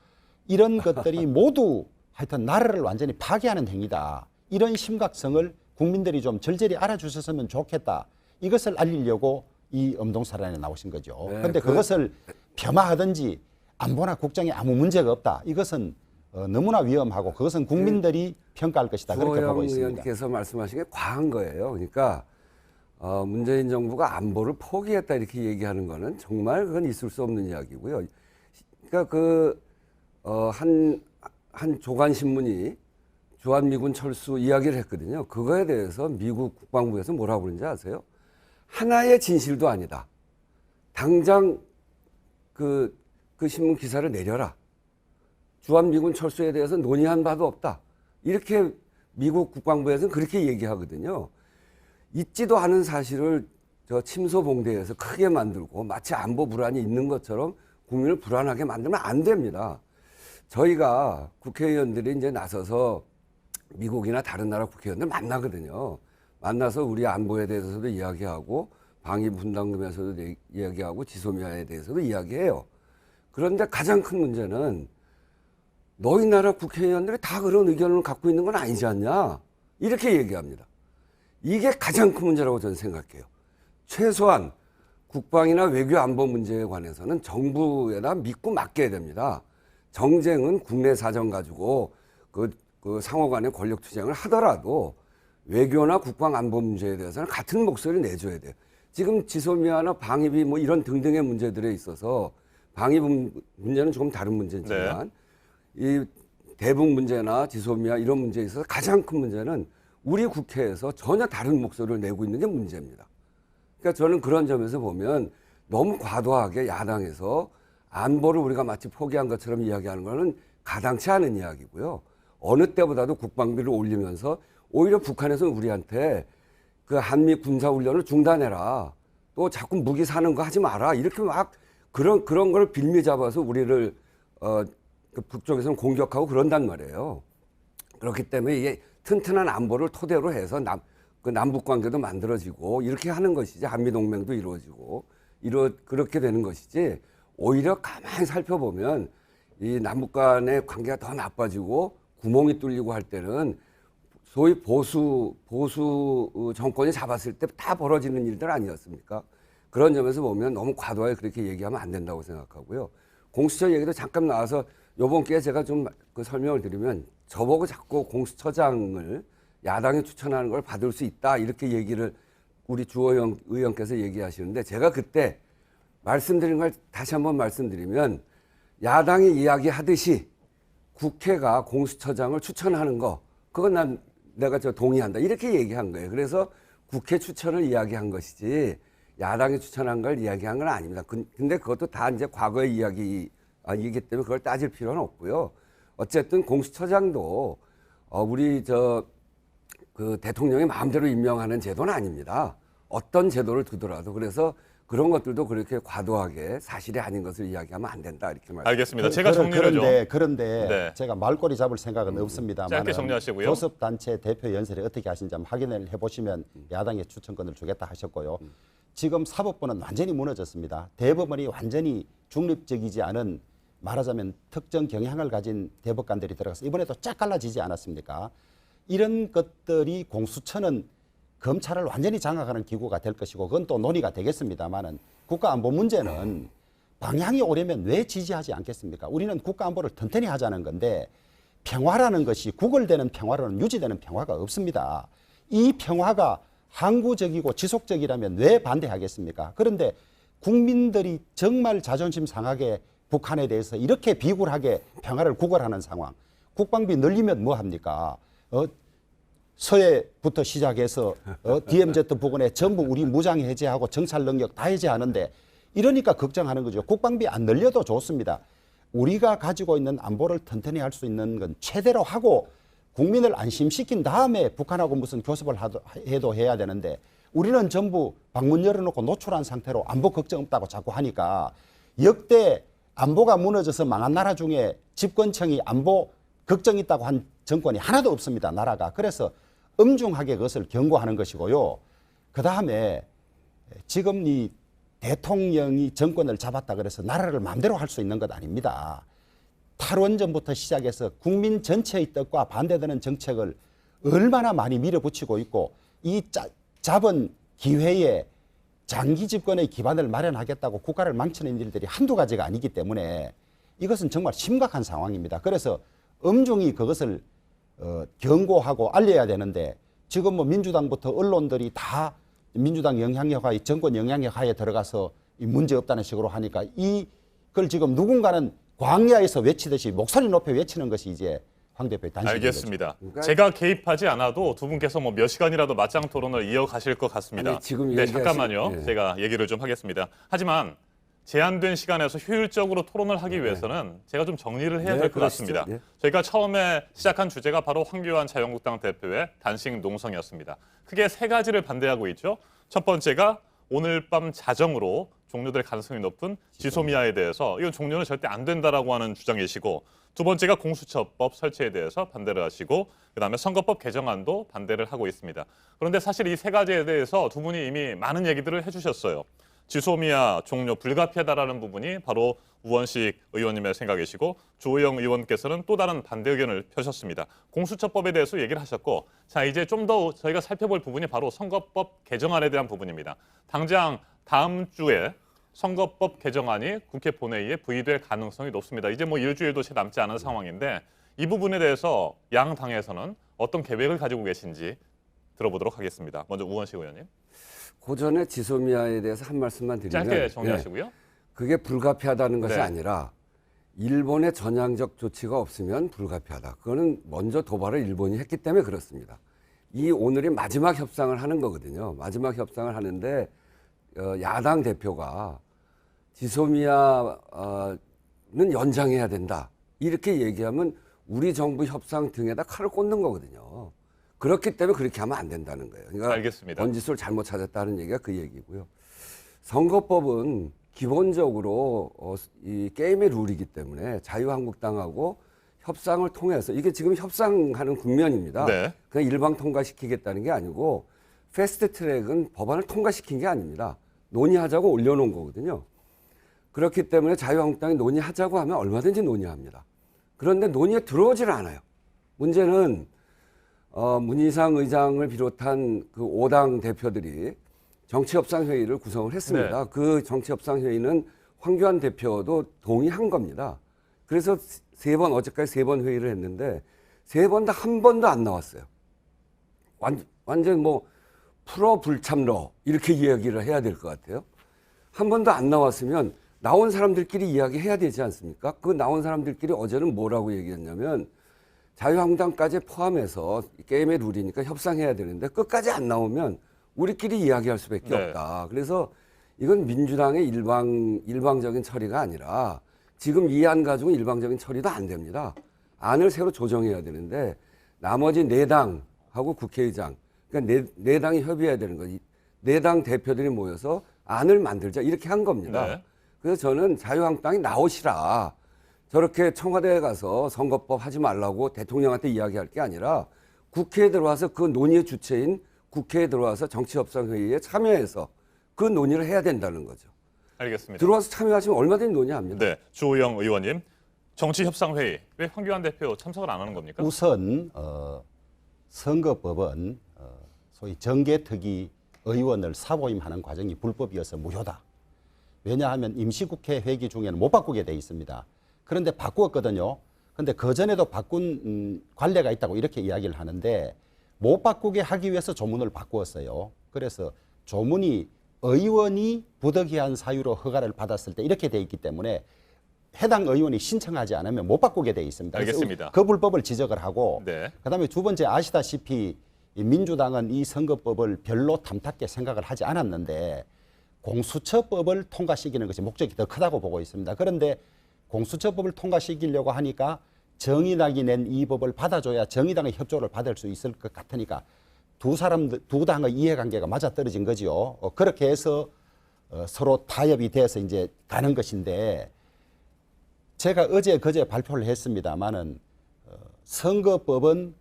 이런 것들이 모두 하여튼 나라를 완전히 파괴하는 행위다. 이런 심각성을 국민들이 좀 절절히 알아주셨으면 좋겠다. 이것을 알리려고 이 엄동설안에 나오신 거죠. 그런데 그것을 폄하하든지 안보나 국정에 아무 문제가 없다. 이것은 너무나 위험하고 그것은 국민들이 평가할 것이다. 그렇게 보고 있습니다. 의원께서 말씀하신 게 과한 거예요. 그러니까 문재인 정부가 안보를 포기했다 이렇게 얘기하는 거는 정말 그건 있을 수 없는 이야기고요. 그러니까 한 조간 신문이 주한미군 철수 이야기를 했거든요. 그거에 대해서 미국 국방부에서 뭐라고 그러는지 아세요? 하나의 진실도 아니다. 당장 그 신문 기사를 내려라. 주한미군 철수에 대해서 논의한 바도 없다. 이렇게 미국 국방부에서는 그렇게 얘기하거든요. 있지도 않은 사실을 침소봉대에서 크게 만들고 마치 안보 불안이 있는 것처럼 국민을 불안하게 만들면 안 됩니다. 저희가 국회의원들이 이제 나서서 미국이나 다른 나라 국회의원들 만나거든요. 만나서 우리 안보에 대해서도 이야기하고 방위분담금에서도 이야기하고 지소미아에 대해서도 이야기해요. 그런데 가장 큰 문제는 너희 나라 국회의원들이 다 그런 의견을 갖고 있는 건 아니지 않냐? 이렇게 얘기합니다. 이게 가장 큰 문제라고 저는 생각해요. 최소한 국방이나 외교 안보 문제에 관해서는 정부에다 믿고 맡겨야 됩니다. 정쟁은 국내 사정 가지고 그 상호 간의 권력 투쟁을 하더라도 외교나 국방 안보 문제에 대해서는 같은 목소리를 내줘야 돼요. 지금 지소미아나 방위비 뭐 이런 등등의 문제들에 있어서 방위비 문제는 조금 다른 문제지만 이 대북 문제나 지소미아 이런 문제에 있어서 가장 큰 문제는 우리 국회에서 전혀 다른 목소리를 내고 있는 게 문제입니다. 그러니까 저는 그런 점에서 보면 너무 과도하게 야당에서 안보를 우리가 마치 포기한 것처럼 이야기하는 것은 가당치 않은 이야기고요. 어느 때보다도 국방비를 올리면서 오히려 북한에서는 우리한테 그 한미 군사훈련을 중단해라. 또 자꾸 무기 사는 거 하지 마라. 이렇게 막 그런 걸 빌미 잡아서 우리를 그 북쪽에서는 공격하고 그런단 말이에요. 그렇기 때문에 이게 튼튼한 안보를 토대로 해서 남북 관계도 만들어지고 이렇게 하는 것이지 한미 동맹도 이루어지고 그렇게 되는 것이지 오히려 가만히 살펴보면 이 남북 간의 관계가 더 나빠지고 구멍이 뚫리고 할 때는 소위 보수 정권이 잡았을 때 다 벌어지는 일들 아니었습니까? 그런 점에서 보면 너무 과도하게 그렇게 얘기하면 안 된다고 생각하고요. 공수처 얘기도 잠깐 나와서 이번 기회에 제가 좀 그 설명을 드리면 저보고 자꾸 공수처장을 야당이 추천하는 걸 받을 수 있다 이렇게 얘기를 우리 주호영 의원께서 얘기하시는데 제가 그때 말씀드린 걸 다시 한번 말씀드리면 야당이 이야기하듯이 국회가 공수처장을 추천하는 거 그건 내가 동의한다 이렇게 얘기한 거예요. 그래서 국회 추천을 이야기한 것이지 야당이 추천한 걸 이야기한 건 아닙니다. 근데 그것도 다 이제 과거의 이야기이기 때문에 그걸 따질 필요는 없고요. 어쨌든 공수처장도 우리 그 대통령이 마음대로 임명하는 제도는 아닙니다. 어떤 제도를 두더라도 그래서 그런 것들도 그렇게 과도하게 사실이 아닌 것을 이야기하면 안 된다 이렇게 말씀. 알겠습니다. 제가 정리를 좀. 그런데 네. 제가 말꼬리 잡을 생각은 없습니다만 짧게 정리하시고요. 교섭단체 대표 연설에 어떻게 하시는지 한번 확인을 해보시면 야당에 추천권을 주겠다 하셨고요. 지금 사법부는 완전히 무너졌습니다. 대법원이 완전히 중립적이지 않은 말하자면 특정 경향을 가진 대법관들이 들어가서 이번에도 쫙 갈라지지 않았습니까? 이런 것들이 공수처는 검찰을 완전히 장악하는 기구가 될 것이고 그건 또 논의가 되겠습니다만은 국가안보 문제는 방향이 오려면 왜 지지하지 않겠습니까? 우리는 국가안보를 튼튼히 하자는 건데 평화라는 것이 구걸되는 평화로는 유지되는 평화가 없습니다. 이 평화가 항구적이고 지속적이라면 왜 반대하겠습니까? 그런데 국민들이 정말 자존심 상하게 북한에 대해서 이렇게 비굴하게 평화를 구걸하는 상황. 국방비 늘리면 뭐 합니까? 서해부터 시작해서 DMZ 부근에 전부 우리 무장 해제하고 정찰 능력 다 해제하는데 이러니까 걱정하는 거죠. 국방비 안 늘려도 좋습니다. 우리가 가지고 있는 안보를 튼튼히 할 수 있는 건 최대로 하고 국민을 안심시킨 다음에 북한하고 무슨 교섭을 해도 해야 되는데 우리는 전부 방문 열어놓고 노출한 상태로 안보 걱정 없다고 자꾸 하니까 역대 안보가 무너져서 망한 나라 중에 집권청이 안보 걱정 있다고 한 정권이 하나도 없습니다. 나라가. 그래서 엄중하게 그것을 경고하는 것이고요. 그다음에 지금 이 대통령이 정권을 잡았다 그래서 나라를 마음대로 할 수 있는 것 아닙니다. 탈원전부터 시작해서 국민 전체의 뜻과 반대되는 정책을 얼마나 많이 밀어붙이고 있고 이 잡은 기회에 장기 집권의 기반을 마련하겠다고 국가를 망치는 일들이 한두 가지가 아니기 때문에 이것은 정말 심각한 상황입니다. 그래서 엄중히 그것을 경고하고 알려야 되는데 지금 뭐 민주당부터 언론들이 다 민주당 영향력 하에 정권 영향력 하에 들어가서 문제 없다는 식으로 하니까 이걸 지금 누군가는 광야에서 외치듯이 목소리 높여 외치는 것이 이제 황 대표의 단식인 알겠습니다. 그러니까 제가 개입하지 않아도 두 분께서 뭐 몇 시간이라도 맞짱 토론을 이어가실 것 같습니다. 아니, 지금 네, 잠깐만요. 네. 제가 얘기를 좀 하겠습니다. 하지만 제한된 시간에서 효율적으로 토론을 하기 위해서는 제가 좀 정리를 해야 될 것 같습니다. 저희가 처음에 시작한 주제가 바로 황교안 자유한국당 대표의 단식 농성이었습니다. 크게 세 가지를 반대하고 있죠. 첫 번째가 오늘 밤 자정으로 종료될 가능성이 높은 지소미아에 대해서 이건 종료는 절대 안 된다라고 하는 주장이시고 두 번째가 공수처법 설치에 대해서 반대를 하시고 그다음에 선거법 개정안도 반대를 하고 있습니다. 그런데 사실 이 세 가지에 대해서 두 분이 이미 많은 얘기들을 해주셨어요. 지소미아 종료 불가피하다라는 부분이 바로 우원식 의원님의 생각이시고 조호영 의원께서는 또 다른 반대 의견을 펴셨습니다. 공수처법에 대해서 얘기를 하셨고 자 이제 좀 더 저희가 살펴볼 부분이 바로 선거법 개정안에 대한 부분입니다. 당장 다음 주에 선거법 개정안이 국회 본회의에 부의될 가능성이 높습니다. 이제 뭐 일주일도 채 남지 않은 상황인데 이 부분에 대해서 양 당에서는 어떤 계획을 가지고 계신지 들어보도록 하겠습니다. 먼저 우원식 의원님. 그 전에 지소미아에 대해서 한 말씀만 드리면 짧게 정리하시고요. 네, 그게 불가피하다는 것이 네. 아니라 일본의 전향적 조치가 없으면 불가피하다. 그거는 먼저 도발을 일본이 했기 때문에 그렇습니다. 이 오늘이 마지막 협상을 하는 거거든요. 마지막 협상을 하는데 야당 대표가 지소미아는 연장해야 된다. 이렇게 얘기하면 우리 정부 협상 등에다 칼을 꽂는 거거든요. 그렇기 때문에 그렇게 하면 안 된다는 거예요. 그러니까 알겠습니다. 번지수를 잘못 찾았다는 얘기가 그 얘기고요. 선거법은 기본적으로 이 게임의 룰이기 때문에 자유한국당하고 협상을 통해서 이게 지금 협상하는 국면입니다. 네. 그냥 일방 통과시키겠다는 게 아니고 패스트 트랙은 법안을 통과시킨 게 아닙니다. 논의하자고 올려놓은 거거든요. 그렇기 때문에 자유한국당이 논의하자고 하면 얼마든지 논의합니다. 그런데 논의에 들어오질 않아요. 문제는 문희상 의장을 비롯한 그 5당 대표들이 정치협상회의를 구성을 했습니다. 네. 그 정치협상회의는 황교안 대표도 동의한 겁니다. 그래서 어제까지 3번 회의를 했는데 3번 다 한 번도 안 나왔어요. 완전 뭐 풀어 불참러 이렇게 이야기를 해야 될 것 같아요. 한 번도 안 나왔으면 나온 사람들끼리 이야기해야 되지 않습니까? 그 나온 사람들끼리 어제는 뭐라고 얘기했냐면 자유한국당까지 포함해서 게임의 룰이니까 협상해야 되는데 끝까지 안 나오면 우리끼리 이야기할 수밖에 없다. 그래서 이건 민주당의 일방적인 처리가 아니라 지금 이 안 가지고 일방적인 처리도 안 됩니다. 안을 새로 조정해야 되는데 나머지 4당하고 국회의장, 그러니까 네 당이 협의해야 되는 거지. 4당 대표들이 모여서 안을 만들자 이렇게 한 겁니다. 네. 그래서 저는 자유한국당이 나오시라. 저렇게 청와대에 가서 선거법 하지 말라고 대통령한테 이야기할 게 아니라 국회에 들어와서 그 논의의 주체인 국회에 들어와서 정치협상회의에 참여해서 그 논의를 해야 된다는 거죠. 알겠습니다. 들어와서 참여하시면 얼마든지 논의합니다. 네, 주호영 의원님. 정치협상회의 왜 황교안 대표 참석을 안 하는 겁니까? 우선 선거법은 소위 정개특위 의원을 사보임하는 과정이 불법이어서 무효다. 왜냐하면 임시국회 회기 중에는 못 바꾸게 돼 있습니다. 그런데 바꾸었거든요. 그런데 그전에도 바꾼 관례가 있다고 이렇게 이야기를 하는데 못 바꾸게 하기 위해서 조문을 바꾸었어요. 그래서 조문이 의원이 부득이한 사유로 허가를 받았을 때 이렇게 돼 있기 때문에 해당 의원이 신청하지 않으면 못 바꾸게 돼 있습니다. 알겠습니다. 그 불법을 지적을 하고 네. 그다음에 두 번째 아시다시피 이 민주당은 이 선거법을 별로 탐탁게 생각을 하지 않았는데 공수처법을 통과시키는 것이 목적이 더 크다고 보고 있습니다. 그런데 공수처법을 통과시키려고 하니까 정의당이 낸 이 법을 받아줘야 정의당의 협조를 받을 수 있을 것 같으니까 두 당의 이해관계가 맞아떨어진 거죠. 그렇게 해서 서로 타협이 돼서 이제 가는 것인데 제가 어제 그제 발표를 했습니다마는 선거법은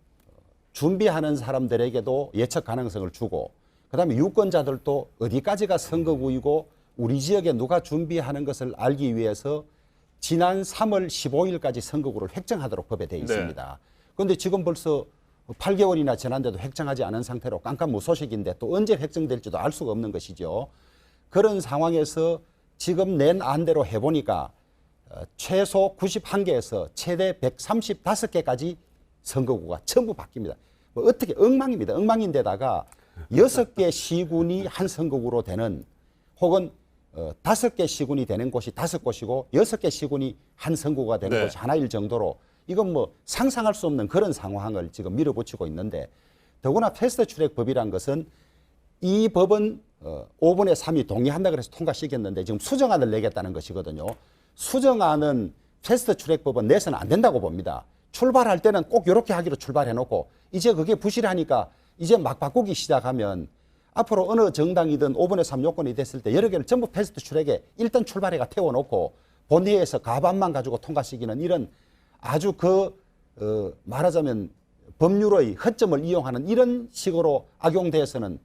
준비하는 사람들에게도 예측 가능성을 주고 그다음에 유권자들도 어디까지가 선거구이고 우리 지역에 누가 준비하는 것을 알기 위해서 지난 3월 15일까지 선거구를 획정하도록 법에 되어 있습니다. 그런데 지금 벌써 8개월이나 지났는데도 획정하지 않은 상태로 깜깜무소식인데 또 언제 획정될지도 알 수가 없는 것이죠. 그런 상황에서 지금 낸 안대로 해보니까 최소 91개에서 최대 135개까지 선거구가 전부 바뀝니다. 뭐 어떻게 엉망입니다. 엉망인데다가 6개 시군이 한 선거구로 되는 혹은 5개 시군이 되는 곳이 5곳이고 6개 시군이 한 선거구가 되는 곳이 하나일 정도로 이건 뭐 상상할 수 없는 그런 상황을 지금 밀어붙이고 있는데 더구나 패스트트랙 법이란 것은 이 법은 5분의 3이 동의한다 그래서 통과시켰는데 지금 수정안을 내겠다는 것이거든요. 수정안은 패스트트랙 법은 내서는 안 된다고 봅니다. 출발할 때는 꼭 이렇게 하기로 출발해놓고 이제 그게 부실하니까 이제 막 바꾸기 시작하면 앞으로 어느 정당이든 5분의 3 요건이 됐을 때 여러 개를 전부 패스트트랙에 일단 출발해가 태워놓고 본회의에서 가반만 가지고 통과시키는 이런 아주 말하자면 법률의 허점을 이용하는 이런 식으로 악용돼서는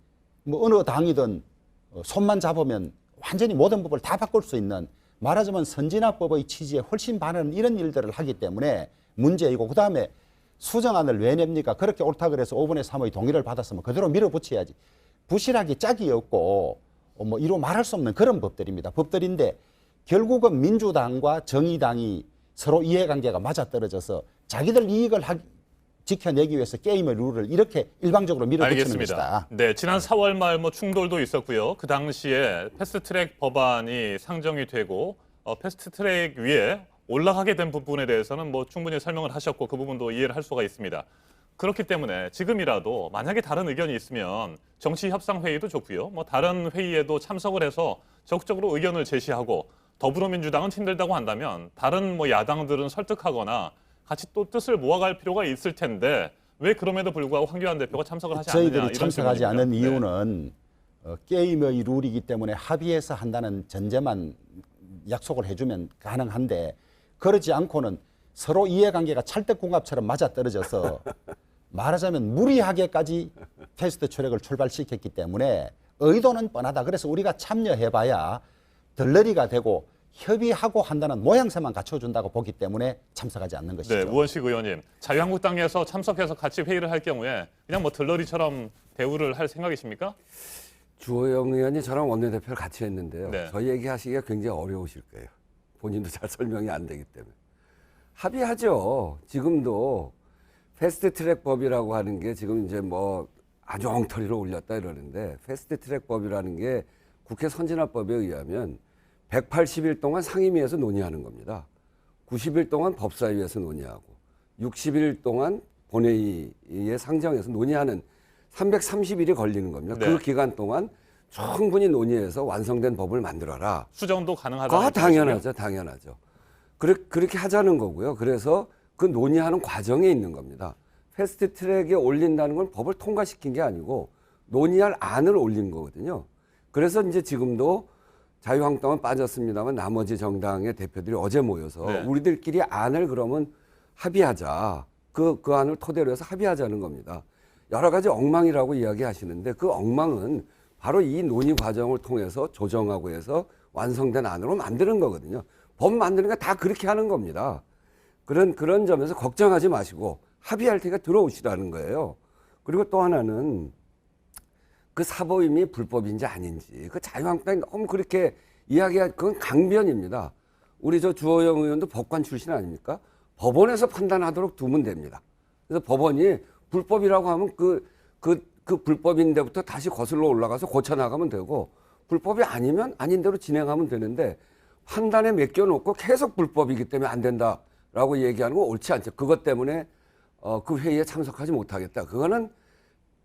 뭐 어느 당이든 손만 잡으면 완전히 모든 법을 다 바꿀 수 있는 말하자면 선진화법의 취지에 훨씬 반하는 이런 일들을 하기 때문에 문제이고 그다음에 수정안을 왜 냅니까? 그렇게 옳다 그래서 5분의 3의 동의를 받았으면 그대로 밀어붙여야지. 부실하기 짝이 없고 뭐 이루 말할 수 없는 그런 법들입니다. 법들인데 결국은 민주당과 정의당이 서로 이해관계가 맞아떨어져서 자기들 이익을 지켜내기 위해서 게임의 룰을 이렇게 일방적으로 밀어붙이는 것이다. 네, 지난 4월 말 뭐 충돌도 있었고요. 그 당시에 패스트트랙 법안이 상정이 되고 패스트트랙 위에 올라가게 된 부분에 대해서는 뭐 충분히 설명을 하셨고 그 부분도 이해를 할 수가 있습니다. 그렇기 때문에 지금이라도 만약에 다른 의견이 있으면 정치협상회의도 좋고요. 뭐 다른 회의에도 참석을 해서 적극적으로 의견을 제시하고 더불어민주당은 힘들다고 한다면 다른 뭐 야당들은 설득하거나 같이 또 뜻을 모아갈 필요가 있을 텐데 왜 그럼에도 불구하고 황교안 대표가 참석을 하지 않느냐. 저희들이 참석하지 않은 이유는 게임의 룰이기 때문에 합의해서 한다는 전제만 약속을 해주면 가능한데 그러지 않고는 서로 이해관계가 찰떡궁합처럼 맞아떨어져서 말하자면 무리하게까지 패스트트랙을 출발시켰기 때문에 의도는 뻔하다. 그래서 우리가 참여해봐야 덜러리가 되고 협의하고 한다는 모양새만 갖춰준다고 보기 때문에 참석하지 않는 것이죠. 네, 우원식 의원님, 자유한국당에서 참석해서 같이 회의를 할 경우에 그냥 뭐 들러리처럼 대우를 할 생각이십니까? 주호영 의원이 저랑 원내대표를 같이 했는데요. 네. 저희 얘기하시기가 굉장히 어려우실 거예요. 본인도 잘 설명이 안 되기 때문에. 합의하죠. 지금도 패스트트랙 법이라고 하는 게 지금 이제 뭐 아주 엉터리로 올렸다 이러는데 패스트트랙 법이라는 게 국회 선진화법에 의하면 180일 동안 상임위에서 논의하는 겁니다. 90일 동안 법사위에서 논의하고 60일 동안 본회의에 상정해서 논의하는 330일이 걸리는 겁니다. 네. 그 기간 동안 충분히 논의해서 완성된 법을 만들어라. 수정도 가능하다. 당연하죠. 당연하죠. 그렇게 하자는 거고요. 그래서 그 논의하는 과정에 있는 겁니다. 패스트트랙에 올린다는 건 법을 통과시킨 게 아니고 논의할 안을 올린 거거든요. 그래서 이제 지금도 자유한국당은 빠졌습니다만 나머지 정당의 대표들이 어제 모여서 네. 우리들끼리 안을 그러면 합의하자. 그 안을 토대로 해서 합의하자는 겁니다. 여러 가지 엉망이라고 이야기하시는데 그 엉망은 바로 이 논의 과정을 통해서 조정하고 해서 완성된 안으로 만드는 거거든요. 법 만드는 게 다 그렇게 하는 겁니다. 그런 점에서 걱정하지 마시고 합의할 테니까 들어오시라는 거예요. 그리고 또 하나는 그 사보임이 불법인지 아닌지 그 자유한국당이 너무 그렇게 그건 강변입니다. 우리 저 주호영 의원도 법관 출신 아닙니까? 법원에서 판단하도록 두면 됩니다. 그래서 법원이 불법이라고 하면 그 불법인데부터 다시 거슬러 올라가서 고쳐나가면 되고 불법이 아니면 아닌 대로 진행하면 되는데 판단에 맡겨놓고 계속 불법이기 때문에 안 된다라고 얘기하는 건 옳지 않죠. 그것 때문에 그 회의에 참석하지 못하겠다. 그거는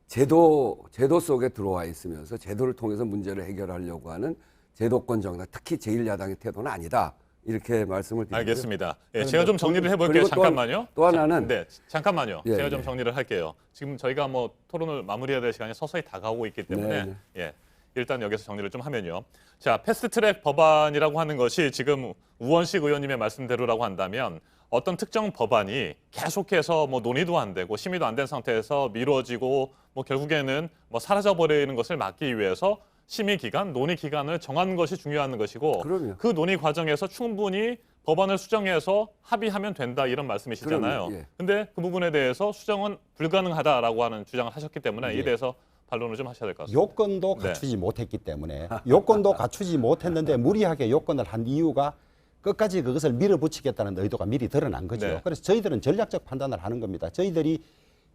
제도 속에 들어와 있으면서 제도를 통해서 문제를 해결하려고 하는 제도권 정당, 특히 제1야당의 태도는 아니다. 이렇게 말씀을 드리고요. 알겠습니다. 예, 제가 좀 정리를 해볼게요. 잠깐만요. 또 하나는 네, 잠깐만요. 예, 제가 좀 예. 정리를 할게요. 지금 저희가 뭐 토론을 마무리해야 될 시간이 서서히 다가오고 있기 때문에 네, 예, 일단 여기서 정리를 좀 하면요. 자, 패스트트랙 법안이라고 하는 것이 지금 우원식 의원님의 말씀대로라고 한다면 어떤 특정 법안이 계속해서 뭐 논의도 안 되고 심의도 안 된 상태에서 미뤄지고 뭐 결국에는 뭐 사라져버리는 것을 막기 위해서 심의 기간, 논의 기간을 정하는 것이 중요한 것이고 그럼요. 그 논의 과정에서 충분히 법안을 수정해서 합의하면 된다 이런 말씀이시잖아요. 그럼요. 예. 근데 그 부분에 대해서 수정은 불가능하다라고 하는 주장을 하셨기 때문에 예. 이에 대해서 반론을 좀 하셔야 될 것 같습니다. 요건도 네. 갖추지 못했기 때문에 요건도 갖추지 못했는데 무리하게 요건을 한 이유가 끝까지 그것을 밀어붙이겠다는 의도가 미리 드러난 거죠. 네. 그래서 저희들은 전략적 판단을 하는 겁니다. 저희들이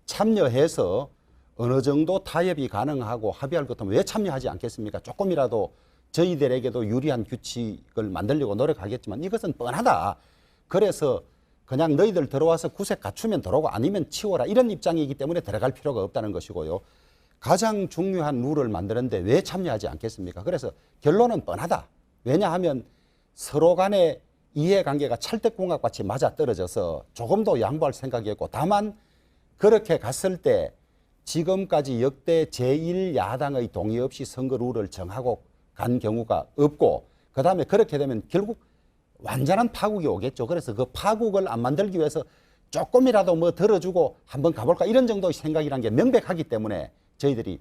참여해서 어느 정도 타협이 가능하고 합의할 것 같으면 왜 참여하지 않겠습니까? 조금이라도 저희들에게도 유리한 규칙을 만들려고 노력하겠지만 이것은 뻔하다. 그래서 그냥 너희들 들어와서 구색 갖추면 들어오고 아니면 치워라 이런 입장이기 때문에 들어갈 필요가 없다는 것이고요. 가장 중요한 룰을 만드는데 왜 참여하지 않겠습니까? 그래서 결론은 뻔하다. 왜냐하면 서로 간의 이해관계가 찰떡궁합같이 맞아떨어져서 조금도 양보할 생각이었고 다만 그렇게 갔을 때 지금까지 역대 제1야당의 동의 없이 선거 룰을 정하고 간 경우가 없고 그다음에 그렇게 되면 결국 완전한 파국이 오겠죠. 그래서 그 파국을 안 만들기 위해서 조금이라도 뭐 들어주고 한번 가볼까 이런 정도의 생각이란 게 명백하기 때문에 저희들이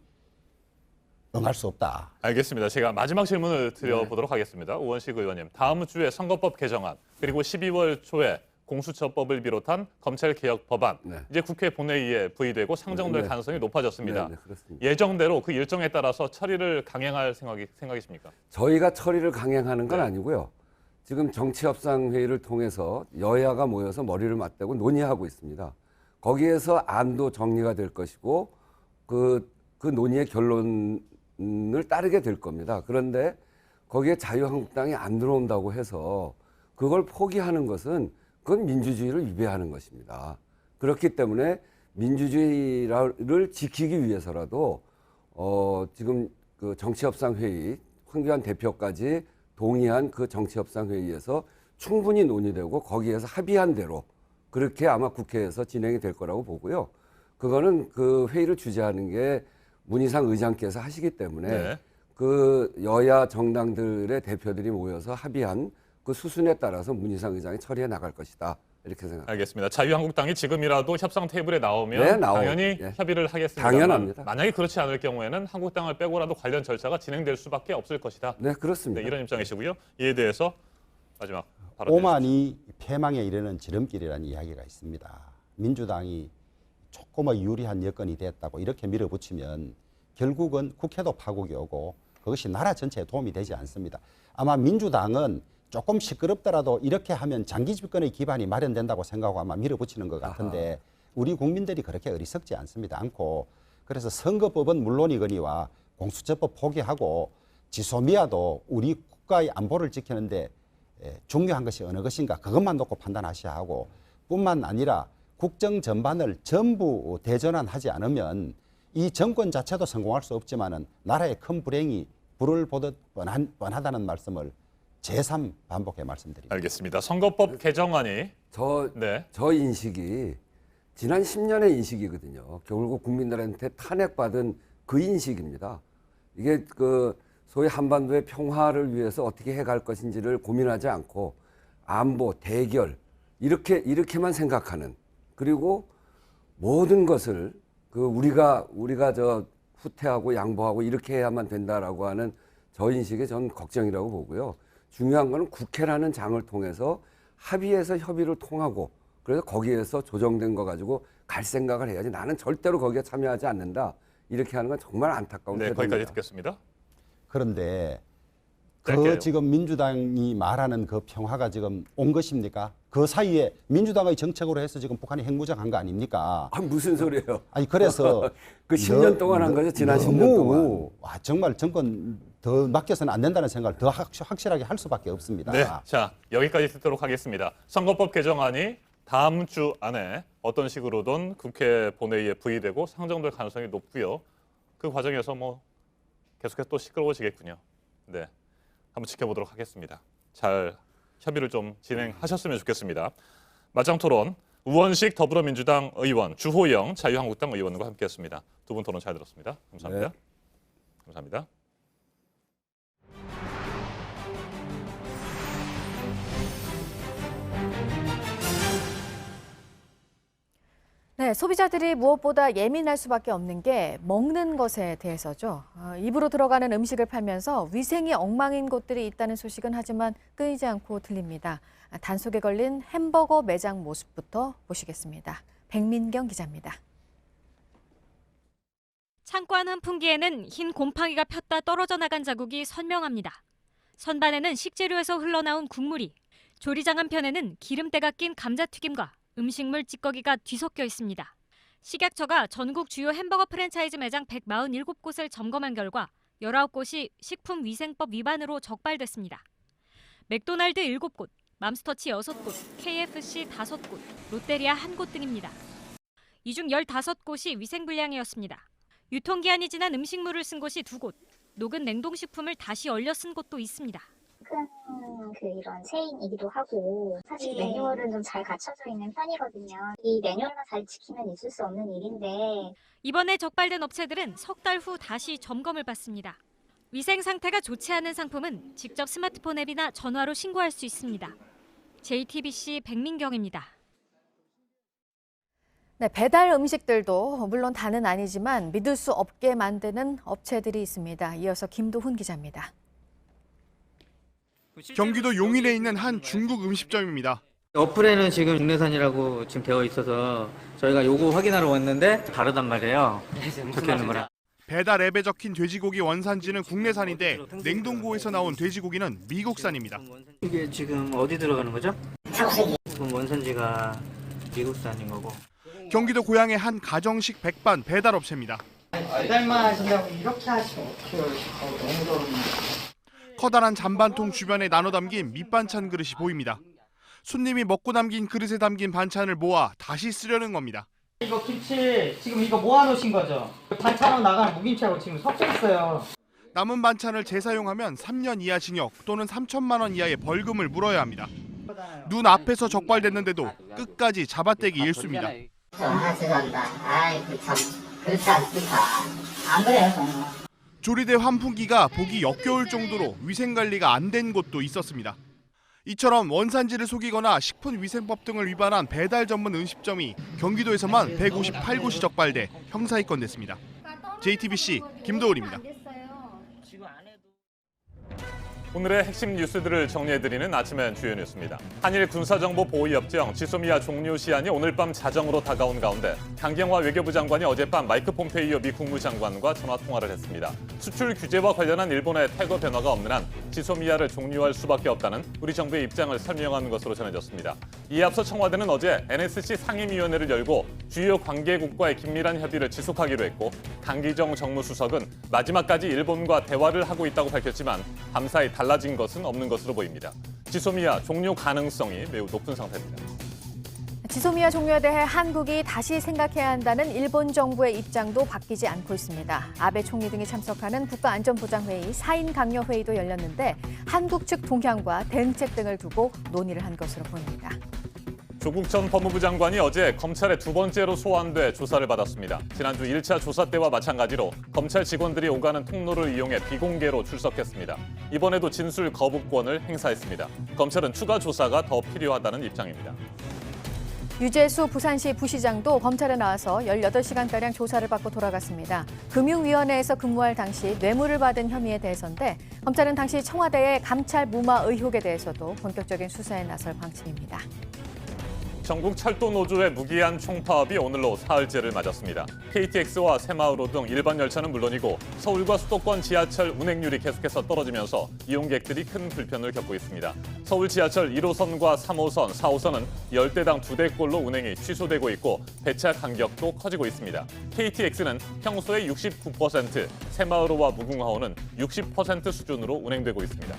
응할 수 없다. 알겠습니다. 제가 마지막 질문을 드려보도록 하겠습니다. 우원식 의원님, 다음 주에 선거법 개정안 그리고 12월 초에 공수처법을 비롯한 검찰개혁 법안 이제 국회 본회의에 부의되고 상정될 네. 가능성이 높아졌습니다. 네, 그렇습니다. 예정대로 그 일정에 따라서 처리를 강행할 생각이십니까? 저희가 처리를 강행하는 건 네. 아니고요. 지금 정치협상회의를 통해서 여야가 모여서 머리를 맞대고 논의하고 있습니다. 거기에서 안도 정리가 될 것이고 그 논의의 결론을 따르게 될 겁니다. 그런데 거기에 자유한국당이 안 들어온다고 해서 그걸 포기하는 것은 그건 민주주의를 위배하는 것입니다. 그렇기 때문에 민주주의를 지키기 위해서라도 지금 그 정치협상회의 황교안 대표까지 동의한 그 정치협상회의에서 충분히 논의되고 거기에서 합의한 대로 그렇게 아마 국회에서 진행이 될 거라고 보고요. 그거는 그 회의를 주재하는 게 문희상 의장께서 하시기 때문에 네. 그 여야 정당들의 대표들이 모여서 합의한 그 수순에 따라서 문희상 의장이 처리해 나갈 것이다. 이렇게 생각합니다. 알겠습니다. 자유한국당이 지금이라도 협상 테이블에 나오면 네, 당연히 예. 협의를 하겠습니다. 당연합니다. 만약에 그렇지 않을 경우에는 한국당을 빼고라도 관련 절차가 진행될 수밖에 없을 것이다. 네, 그렇습니다. 네, 이런 입장이시고요. 이에 대해서 마지막 발언. 오만이 패망에 이르는 지름길이라는 이야기가 있습니다. 민주당이 조금 유리한 여건이 됐다고 이렇게 밀어붙이면 결국은 국회도 파국이 오고 그것이 나라 전체에 도움이 되지 않습니다. 아마 민주당은 조금 시끄럽더라도 이렇게 하면 장기 집권의 기반이 마련된다고 생각하고 아마 밀어붙이는 것 같은데 우리 국민들이 그렇게 어리석지 않고 그래서 선거법은 물론이거니와 공수처법 포기하고 지소미아도 우리 국가의 안보를 지키는데 중요한 것이 어느 것인가 그것만 놓고 판단하셔야 하고 뿐만 아니라 국정 전반을 전부 대전환하지 않으면 이 정권 자체도 성공할 수 없지만은 나라의 큰 불행이 불을 보듯 뻔하다는 말씀을 제3 반복해 말씀드립니다. 알겠습니다. 선거법 개정안이 저 인식이 지난 10년의 인식이거든요. 결국 국민들한테 탄핵받은 그 인식입니다. 이게 그 소위 한반도의 평화를 위해서 어떻게 해갈 것인지를 고민하지 않고 안보, 대결 이렇게만 생각하는 그리고 모든 것을 그 우리가 저 후퇴하고 양보하고 이렇게 해야만 된다라고 하는 저 인식이 전 걱정이라고 보고요. 중요한 거는 국회라는 장을 통해서 합의해서 협의를 통하고 그래서 거기에서 조정된 거 가지고 갈 생각을 해야지 나는 절대로 거기에 참여하지 않는다. 이렇게 하는 건 정말 안타까운 태도입니다. 거기까지 듣겠습니다. 그런데 짧게요. 지금 민주당이 말하는 그 평화가 지금 온 것입니까? 그 사이에 민주당의 정책으로 해서 지금 북한이 핵무장한 거 아닙니까? 무슨 소리예요? 아니 그래서 그 10년 동안 한 거죠. 지난 10년 동안. 와, 정말 정권 더 맡겨서는 안 된다는 생각을 더 확실하게 할 수밖에 없습니다. 네, 자 여기까지 듣도록 하겠습니다. 선거법 개정안이 다음 주 안에 어떤 식으로든 국회 본회의에 부의되고 상정될 가능성이 높고요. 그 과정에서 뭐 계속해서 또 시끄러워지겠군요. 네, 한번 지켜보도록 하겠습니다. 잘 협의를 좀 진행하셨으면 좋겠습니다. 맞짱 토론 우원식 더불어민주당 의원, 주호영 자유한국당 의원과 함께했습니다. 두 분 토론 잘 들었습니다. 감사합니다. 네. 감사합니다. 네, 소비자들이 무엇보다 예민할 수밖에 없는 게 먹는 것에 대해서죠. 입으로 들어가는 음식을 팔면서 위생이 엉망인 곳들이 있다는 소식은 하지만 끊이지 않고 들립니다. 단속에 걸린 햄버거 매장 모습부터 보시겠습니다. 백민경 기자입니다. 창고 안 환풍기에는 흰 곰팡이가 폈다 떨어져 나간 자국이 선명합니다. 선반에는 식재료에서 흘러나온 국물이, 조리장 한편에는 기름때가 낀 감자튀김과 음식물 찌꺼기가 뒤섞여 있습니다. 식약처가 전국 주요 햄버거 프랜차이즈 매장 147곳을 점검한 결과 19곳이 식품위생법 위반으로 적발됐습니다. 맥도날드 7곳, 맘스터치 6곳, KFC 5곳, 롯데리아 1곳 등입니다. 이 중 15곳이 위생불량이었습니다. 유통기한이 지난 음식물을 쓴 곳이 2곳, 녹은 냉동식품을 다시 얼려 쓴 곳도 있습니다. 큰 이런 세인이기도 하고 사실 매뉴얼은 좀 잘 갖춰져 있는 편이거든요. 이 매뉴얼만 잘 지키면 있을 수 없는 일인데 이번에 적발된 업체들은 석 달 후 다시 점검을 받습니다. 위생 상태가 좋지 않은 상품은 직접 스마트폰 앱이나 전화로 신고할 수 있습니다. JTBC 백민경입니다. 네, 배달 음식들도 물론 다는 아니지만 믿을 수 없게 만드는 업체들이 있습니다. 이어서 김도훈 기자입니다. 경기도 용인에 있는 한 중국 음식점입니다. 어플에는 지금 국내산이라고 지금 되어 있어서 저희가 요거 확인하러 왔는데 다르단 말이에요. 적혀있는 거랑. 배달 앱에 적힌 돼지고기 원산지는 국내산인데 냉동고에서 나온 돼지고기는 미국산입니다. 이게 지금 어디 들어가는 거죠? 그럼 원산지가 미국산인 거고. 경기도 고양의 한 가정식 백반 배달업체입니다. 배달만 하신다고 이렇게 하시면 어떡해요. 너무 더럽네. 커다란 잔반통 주변에 나눠 담긴 밑반찬 그릇이 보입니다. 손님이 먹고 남긴 그릇에 담긴 반찬을 모아 다시 쓰려는 겁니다. 이거 김치 지금 이거 모아놓으신 거죠? 반찬으로 나가는 무김치하고 지금 섞여 있어요. 남은 반찬을 재사용하면 3년 이하 징역 또는 3천만 원 이하의 벌금을 물어야 합니다. 눈 앞에서 적발됐는데도 끝까지 잡아떼기 일쑤입니다. 죄송합니다. 아이고 참 그렇지 않습니다. 안 그래요 저는. 조리대 환풍기가 보기 역겨울 정도로 위생관리가 안 된 곳도 있었습니다. 이처럼 원산지를 속이거나 식품위생법 등을 위반한 배달 전문 음식점이 경기도에서만 158곳이 적발돼 형사 입건됐습니다. JTBC 김도훈입니다. 오늘의 핵심 뉴스들을 정리해드리는 아침엔 주요 뉴스입니다. 한일 군사정보 보호협정 지소미아 종료 시한이 오늘 밤 자정으로 다가온 가운데 강경화 외교부 장관이 어젯밤 마이크 폼페이오 미 국무장관과 전화 통화를 했습니다. 수출 규제와 관련한 일본의 태도 변화가 없는 한 지소미아를 종료할 수밖에 없다는 우리 정부의 입장을 설명한 것으로 전해졌습니다. 이에 앞서 청와대는 어제 NSC 상임위원회를 열고 주요 관계국과의 긴밀한 협의를 지속하기로 했고 강기정 정무수석은 마지막까지 일본과 대화를 하고 있다고 밝혔지만 밤사이 달라진 것은 없는 것으로 보입니다. 지소미아 종료 가능성이 매우 높은 상태입니다. 지소미아 종료에 대해 한국이 다시 생각해야 한다는 일본 정부의 입장도 바뀌지 않고 있습니다. 아베 총리 등이 참석하는 국가안전보장회의 4인 강요회의도 열렸는데 한국 측 동향과 대응책 등을 두고 논의를 한 것으로 보입니다. 조국 전 법무부 장관이 어제 검찰에 두 번째로 소환돼 조사를 받았습니다. 지난주 1차 조사 때와 마찬가지로 검찰 직원들이 오가는 통로를 이용해 비공개로 출석했습니다. 이번에도 진술 거부권을 행사했습니다. 검찰은 추가 조사가 더 필요하다는 입장입니다. 유재수 부산시 부시장도 검찰에 나와서 18시간가량 조사를 받고 돌아갔습니다. 금융위원회에서 근무할 당시 뇌물을 받은 혐의에 대해서인데 검찰은 당시 청와대의 감찰 무마 의혹에 대해서도 본격적인 수사에 나설 방침입니다. 전국 철도 노조의 무기한 총파업이 오늘로 사흘째를 맞았습니다. KTX와 새마을호 등 일반 열차는 물론이고 서울과 수도권 지하철 운행률이 계속해서 떨어지면서 이용객들이 큰 불편을 겪고 있습니다. 서울 지하철 1호선과 3호선, 4호선은 10대당 2대꼴로 운행이 취소되고 있고 배차 간격도 커지고 있습니다. KTX는 평소의 69%, 새마을호와 무궁화호는 60% 수준으로 운행되고 있습니다.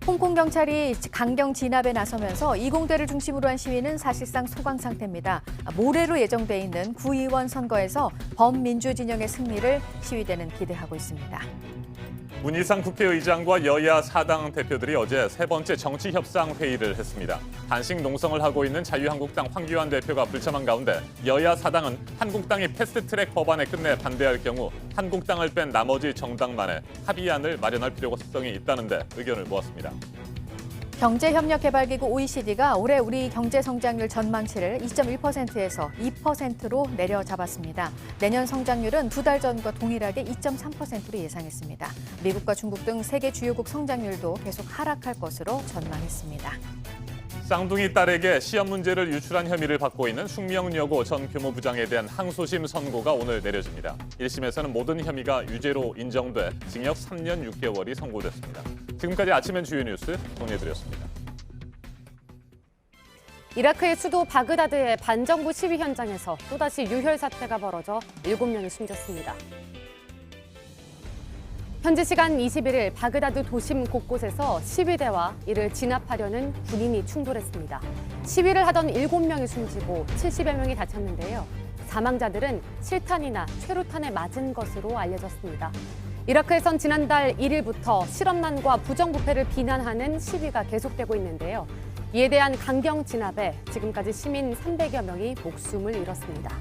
홍콩 경찰이 강경 진압에 나서면서 이공대를 중심으로 한 시위는 사실상 소강 상태입니다. 모레로 예정돼 있는 구의원 선거에서 범민주 진영의 승리를 시위대는 기대하고 있습니다. 문희상 국회의장과 여야 4당 대표들이 어제 세 번째 정치협상회의를 했습니다. 단식 농성을 하고 있는 자유한국당 황교안 대표가 불참한 가운데 여야 4당은 한국당이 패스트트랙 법안에 끝내 반대할 경우 한국당을 뺀 나머지 정당만에 합의안을 마련할 필요성이 있다는데 의견을 모았습니다. 경제협력개발기구 OECD가 올해 우리 경제 성장률 전망치를 2.1%에서 2%로 내려잡았습니다. 내년 성장률은 2달 전과 동일하게 2.3%로 예상했습니다. 미국과 중국 등 세계 주요국 성장률도 계속 하락할 것으로 전망했습니다. 쌍둥이 딸에게 시험 문제를 유출한 혐의를 받고 있는 숙명여고 전 교무부장에 대한 항소심 선고가 오늘 내려집니다. 1심에서는 모든 혐의가 유죄로 인정돼 징역 3년 6개월이 선고됐습니다. 지금까지 아침엔 주요 뉴스 정리해드렸습니다. 이라크의 수도 바그다드의 반정부 시위 현장에서 또다시 유혈 사태가 벌어져 7명이 숨졌습니다. 현지 시간 21일 바그다드 도심 곳곳에서 시위대와 이를 진압하려는 군인이 충돌했습니다. 시위를 하던 7명이 숨지고 70여 명이 다쳤는데요. 사망자들은 실탄이나 최루탄에 맞은 것으로 알려졌습니다. 이라크에선 지난달 1일부터 실업난과 부정부패를 비난하는 시위가 계속되고 있는데요. 이에 대한 강경 진압에 지금까지 시민 300여 명이 목숨을 잃었습니다.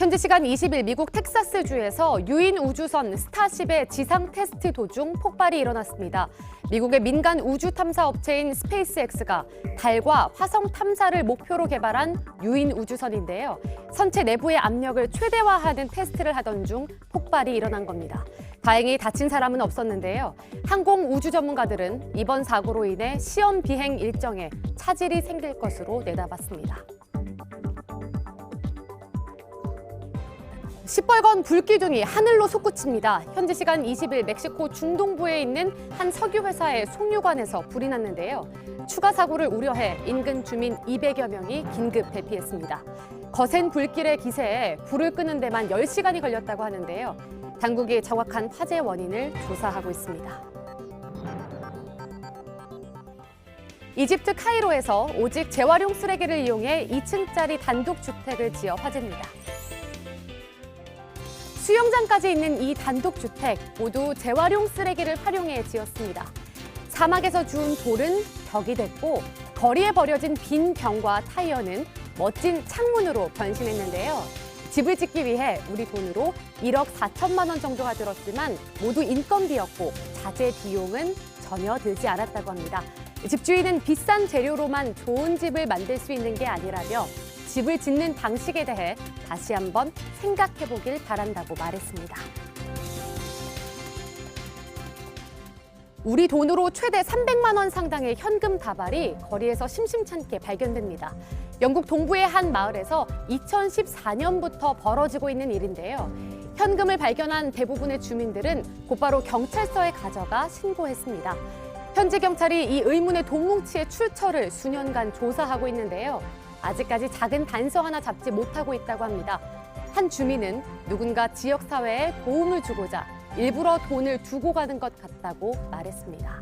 현지 시간 20일 미국 텍사스주에서 유인 우주선 스타쉽의 지상 테스트 도중 폭발이 일어났습니다. 미국의 민간 우주 탐사 업체인 스페이스X가 달과 화성 탐사를 목표로 개발한 유인 우주선인데요. 선체 내부의 압력을 최대화하는 테스트를 하던 중 폭발이 일어난 겁니다. 다행히 다친 사람은 없었는데요. 항공 우주 전문가들은 이번 사고로 인해 시험 비행 일정에 차질이 생길 것으로 내다봤습니다. 시뻘건 불기둥이 하늘로 솟구칩니다. 현지 시간 20일 멕시코 중동부에 있는 한 석유회사의 송유관에서 불이 났는데요. 추가 사고를 우려해 인근 주민 200여 명이 긴급 대피했습니다. 거센 불길의 기세에 불을 끄는 데만 10시간이 걸렸다고 하는데요. 당국이 정확한 화재 원인을 조사하고 있습니다. 이집트 카이로에서 오직 재활용 쓰레기를 이용해 2층짜리 단독주택을 지어 화제입니다. 수영장까지 있는 이 단독주택 모두 재활용 쓰레기를 활용해 지었습니다. 사막에서 주운 돌은 벽이 됐고 거리에 버려진 빈 병과 타이어는 멋진 창문으로 변신했는데요. 집을 짓기 위해 우리 돈으로 1억 4천만 원 정도가 들었지만 모두 인건비였고 자재 비용은 전혀 들지 않았다고 합니다. 집주인은 비싼 재료로만 좋은 집을 만들 수 있는 게 아니라며 집을 짓는 방식에 대해 다시 한번 생각해보길 바란다고 말했습니다. 우리 돈으로 최대 300만 원 상당의 현금 다발이 거리에서 심심찮게 발견됩니다. 영국 동부의 한 마을에서 2014년부터 벌어지고 있는 일인데요. 현금을 발견한 대부분의 주민들은 곧바로 경찰서에 가져가 신고했습니다. 현재 경찰이 이 의문의 돈뭉치의 출처를 수년간 조사하고 있는데요. 아직까지 작은 단서 하나 잡지 못하고 있다고 합니다. 한 주민은 누군가 지역사회에 도움을 주고자 일부러 돈을 두고 가는 것 같다고 말했습니다.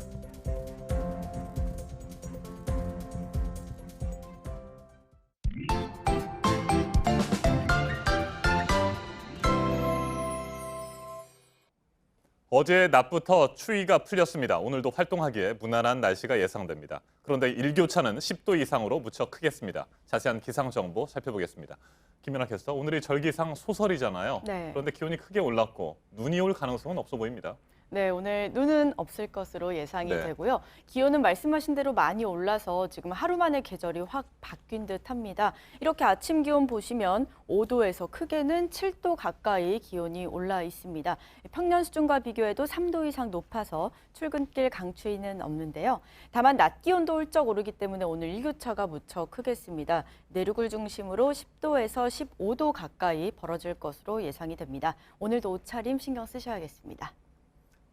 어제 낮부터 추위가 풀렸습니다. 오늘도 활동하기에 무난한 날씨가 예상됩니다. 그런데 일교차는 10도 이상으로 무척 크겠습니다. 자세한 기상 정보 살펴보겠습니다. 김연아 캐스터, 오늘이 절기상 소설이잖아요. 네. 그런데 기온이 크게 올랐고 눈이 올 가능성은 없어 보입니다. 네, 오늘 눈은 없을 것으로 예상이 네. 되고요. 기온은 말씀하신 대로 많이 올라서 지금 하루 만에 계절이 확 바뀐 듯합니다. 이렇게 아침 기온 보시면 5도에서 크게는 7도 가까이 기온이 올라 있습니다. 평년 수준과 비교해도 3도 이상 높아서 출근길 강추위는 없는데요. 다만 낮 기온도 훌쩍 오르기 때문에 오늘 일교차가 무척 크겠습니다. 내륙을 중심으로 10도에서 15도 가까이 벌어질 것으로 예상이 됩니다. 오늘도 옷차림 신경 쓰셔야겠습니다.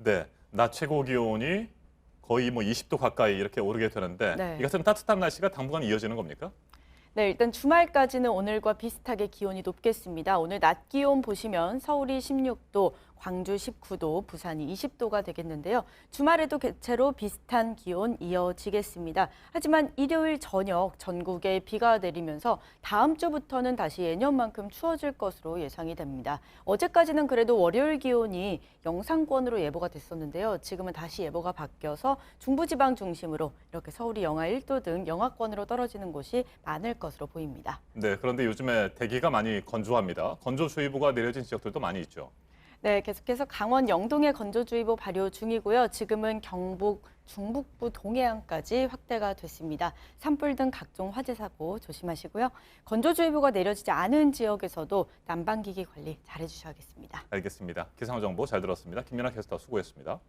네, 낮 최고 기온이 거의 20도 가까이 이렇게 오르게 되는데 네. 이 같은 따뜻한 날씨가 당분간 이어지는 겁니까? 네, 일단 주말까지는 오늘과 비슷하게 기온이 높겠습니다. 오늘 낮 기온 보시면 서울이 16도, 광주 19도, 부산이 20도가 되겠는데요. 주말에도 대체로 비슷한 기온 이어지겠습니다. 하지만 일요일 저녁 전국에 비가 내리면서 다음 주부터는 다시 예년만큼 추워질 것으로 예상이 됩니다. 어제까지는 그래도 월요일 기온이 영상권으로 예보가 됐었는데요. 지금은 다시 예보가 바뀌어서 중부지방 중심으로 이렇게 서울이 영하 1도 등 영하권으로 떨어지는 곳이 많을 것으로 보입니다. 네, 그런데 요즘에 대기가 많이 건조합니다. 건조주의보가 내려진 지역들도 많이 있죠. 네, 계속해서 강원 영동에 건조주의보 발효 중이고요. 지금은 경북, 중북부 동해안까지 확대가 됐습니다. 산불 등 각종 화재 사고 조심하시고요. 건조주의보가 내려지지 않은 지역에서도 난방기기 관리 잘해주셔야겠습니다. 알겠습니다. 기상정보 잘 들었습니다. 김연아 캐스터 수고했습니다.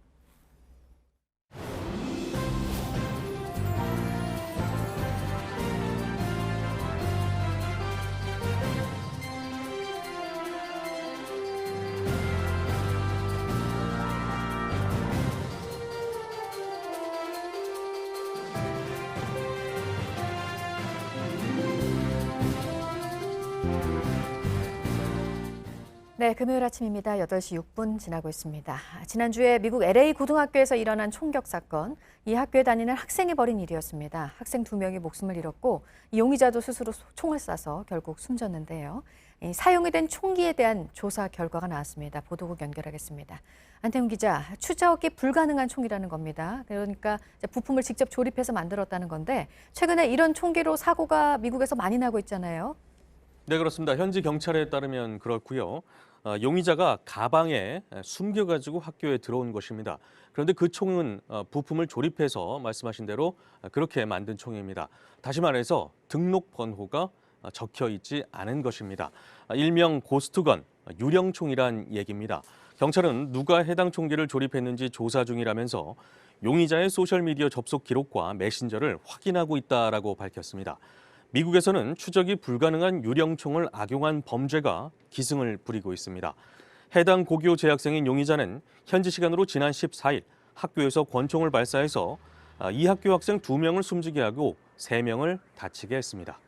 네, 금요일 아침입니다. 8시 6분 지나고 있습니다. 지난주에 미국 LA 고등학교에서 일어난 총격 사건, 이 학교에 다니는 학생이 벌인 일이었습니다. 학생 2명이 목숨을 잃었고 이 용의자도 스스로 총을 쏴서 결국 숨졌는데요. 이 사용이 된 총기에 대한 조사 결과가 나왔습니다. 보도국 연결하겠습니다. 안태훈 기자, 추적이 불가능한 총이라는 겁니다. 그러니까 부품을 직접 조립해서 만들었다는 건데 최근에 이런 총기로 사고가 미국에서 많이 나고 있잖아요. 네, 그렇습니다. 현지 경찰에 따르면 그렇고요. 용의자가 가방에 숨겨가지고 학교에 들어온 것입니다. 그런데 그 총은 부품을 조립해서 말씀하신 대로 그렇게 만든 총입니다. 다시 말해서 등록 번호가 적혀 있지 않은 것입니다. 일명 고스트건, 유령총이란 얘기입니다. 경찰은 누가 해당 총기를 조립했는지 조사 중이라면서 용의자의 소셜미디어 접속 기록과 메신저를 확인하고 있다라고 밝혔습니다. 미국에서는 추적이 불가능한 유령총을 악용한 범죄가 기승을 부리고 있습니다. 해당 고교 재학생인 용의자는 현지 시간으로 지난 14일 학교에서 권총을 발사해서 이 학교 학생 2명을 숨지게 하고 3명을 다치게 했습니다.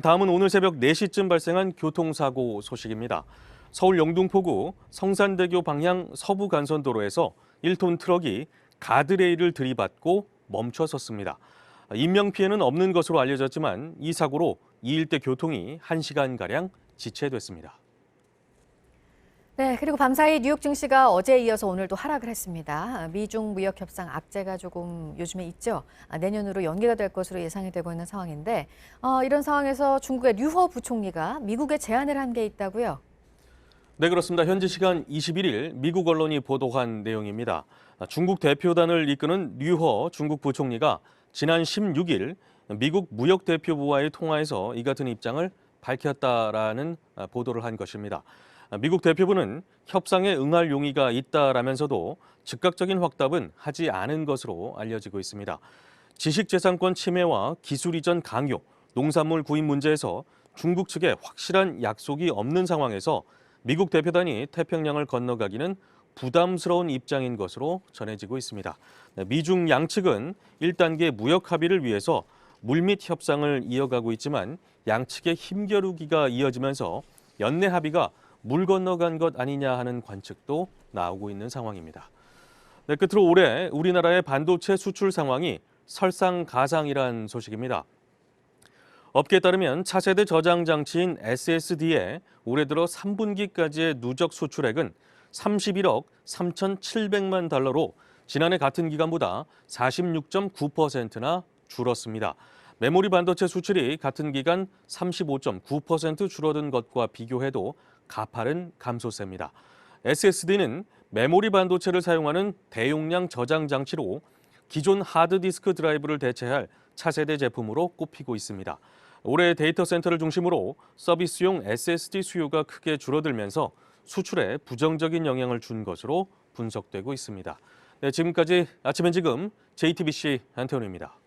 다음은 오늘 새벽 4시쯤 발생한 교통사고 소식입니다. 서울 영등포구 성산대교 방향 서부간선도로에서 1톤 트럭이 가드레일을 들이받고 멈춰섰습니다. 인명피해는 없는 것으로 알려졌지만 이 사고로 이 일대 교통이 1시간가량 지체됐습니다. 네, 그리고 밤사이 뉴욕 증시가 어제에 이어서 오늘도 하락을 했습니다. 미중 무역 협상 악재가 조금 요즘에 있죠. 내년으로 연기가 될 것으로 예상이 되고 있는 상황인데 이런 상황에서 중국의 류허 부총리가 미국에 제안을 한 게 있다고요? 네, 그렇습니다. 현지 시간 21일 미국 언론이 보도한 내용입니다. 중국 대표단을 이끄는 류허 중국 부총리가 지난 16일 미국 무역대표부와의 통화에서 이 같은 입장을 밝혔다라는 보도를 한 것입니다. 미국 대표부는 협상에 응할 용의가 있다라면서도 즉각적인 확답은 하지 않은 것으로 알려지고 있습니다. 지식재산권 침해와 기술 이전 강요, 농산물 구입 문제에서 중국 측에 확실한 약속이 없는 상황에서 미국 대표단이 태평양을 건너가기는 부담스러운 입장인 것으로 전해지고 있습니다. 미중 양측은 1단계 무역 합의를 위해서 물밑 협상을 이어가고 있지만 양측의 힘겨루기가 이어지면서 연내 합의가 물 건너간 것 아니냐 하는 관측도 나오고 있는 상황입니다. 네, 끝으로 올해 우리나라의 반도체 수출 상황이 설상가상이란 소식입니다. 업계에 따르면 차세대 저장 장치인 SSD의 올해 들어 3분기까지의 누적 수출액은 31억 3,700만 달러로 지난해 같은 기간보다 46.9%나 줄었습니다. 메모리 반도체 수출이 같은 기간 35.9% 줄어든 것과 비교해도 가파른 감소세입니다. SSD는 메모리 반도체를 사용하는 대용량 저장 장치로 기존 하드디스크 드라이브를 대체할 차세대 제품으로 꼽히고 있습니다. 올해 데이터 센터를 중심으로 서비스용 SSD 수요가 크게 줄어들면서 수출에 부정적인 영향을 준 것으로 분석되고 있습니다. 네, 지금까지 아침엔 지금 JTBC 안태훈입니다.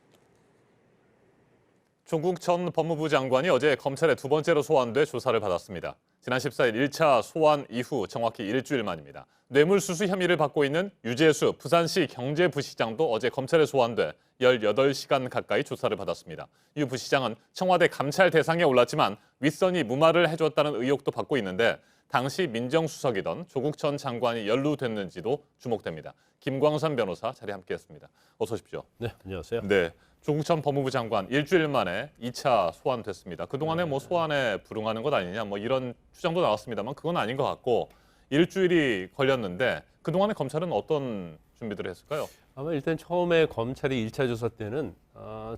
조국 전 법무부 장관이 어제 검찰에 두 번째로 소환돼 조사를 받았습니다. 지난 14일 1차 소환 이후 정확히 일주일 만입니다. 뇌물수수 혐의를 받고 있는 유재수 부산시 경제부시장도 어제 검찰에 소환돼 18시간 가까이 조사를 받았습니다. 유 부시장은 청와대 감찰 대상에 올랐지만 윗선이 무마를 해줬다는 의혹도 받고 있는데 당시 민정수석이던 조국 전 장관이 연루됐는지도 주목됩니다. 김광선 변호사 자리에 함께했습니다. 어서 오십시오. 네, 안녕하세요. 네, 조국 전 법무부 장관 일주일 만에 2차 소환됐습니다. 그동안에 뭐 소환에 불응하는 것 아니냐 뭐 이런 주장도 나왔습니다만 그건 아닌 것 같고 일주일이 걸렸는데 그동안에 검찰은 어떤 준비들을 했을까요? 아마 일단 처음에 검찰이 1차 조사 때는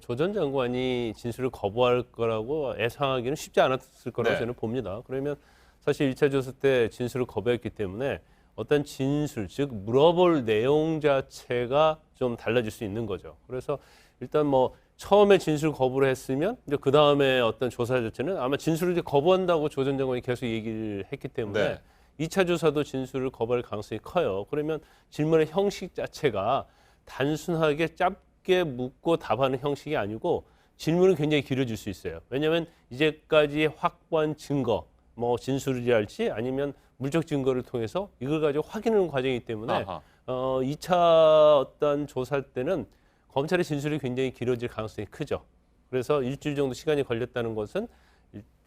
조 전 장관이 진술을 거부할 거라고 예상하기는 쉽지 않았을 거라고 저는 봅니다. 그러면 사실 1차 조사 때 진술을 거부했기 때문에 어떤 진술, 즉 물어볼 내용 자체가 좀 달라질 수 있는 거죠. 그래서 일단 뭐 처음에 진술 거부를 했으면 이제 그 다음에 어떤 조사 자체는 아마 진술을 이제 거부한다고 조 전 장관이 계속 얘기를 했기 때문에 2차 조사도 진술을 거부할 가능성이 커요. 그러면 질문의 형식 자체가 단순하게 짧게 묻고 답하는 형식이 아니고 질문은 굉장히 길어질 수 있어요. 왜냐하면 이제까지 확보한 증거, 뭐 진술이랄지 아니면 물적 증거를 통해서 이걸 가지고 확인하는 과정이기 때문에 2차 어떤 조사 때는 검찰의 진술이 굉장히 길어질 가능성이 크죠. 그래서 일주일 정도 시간이 걸렸다는 것은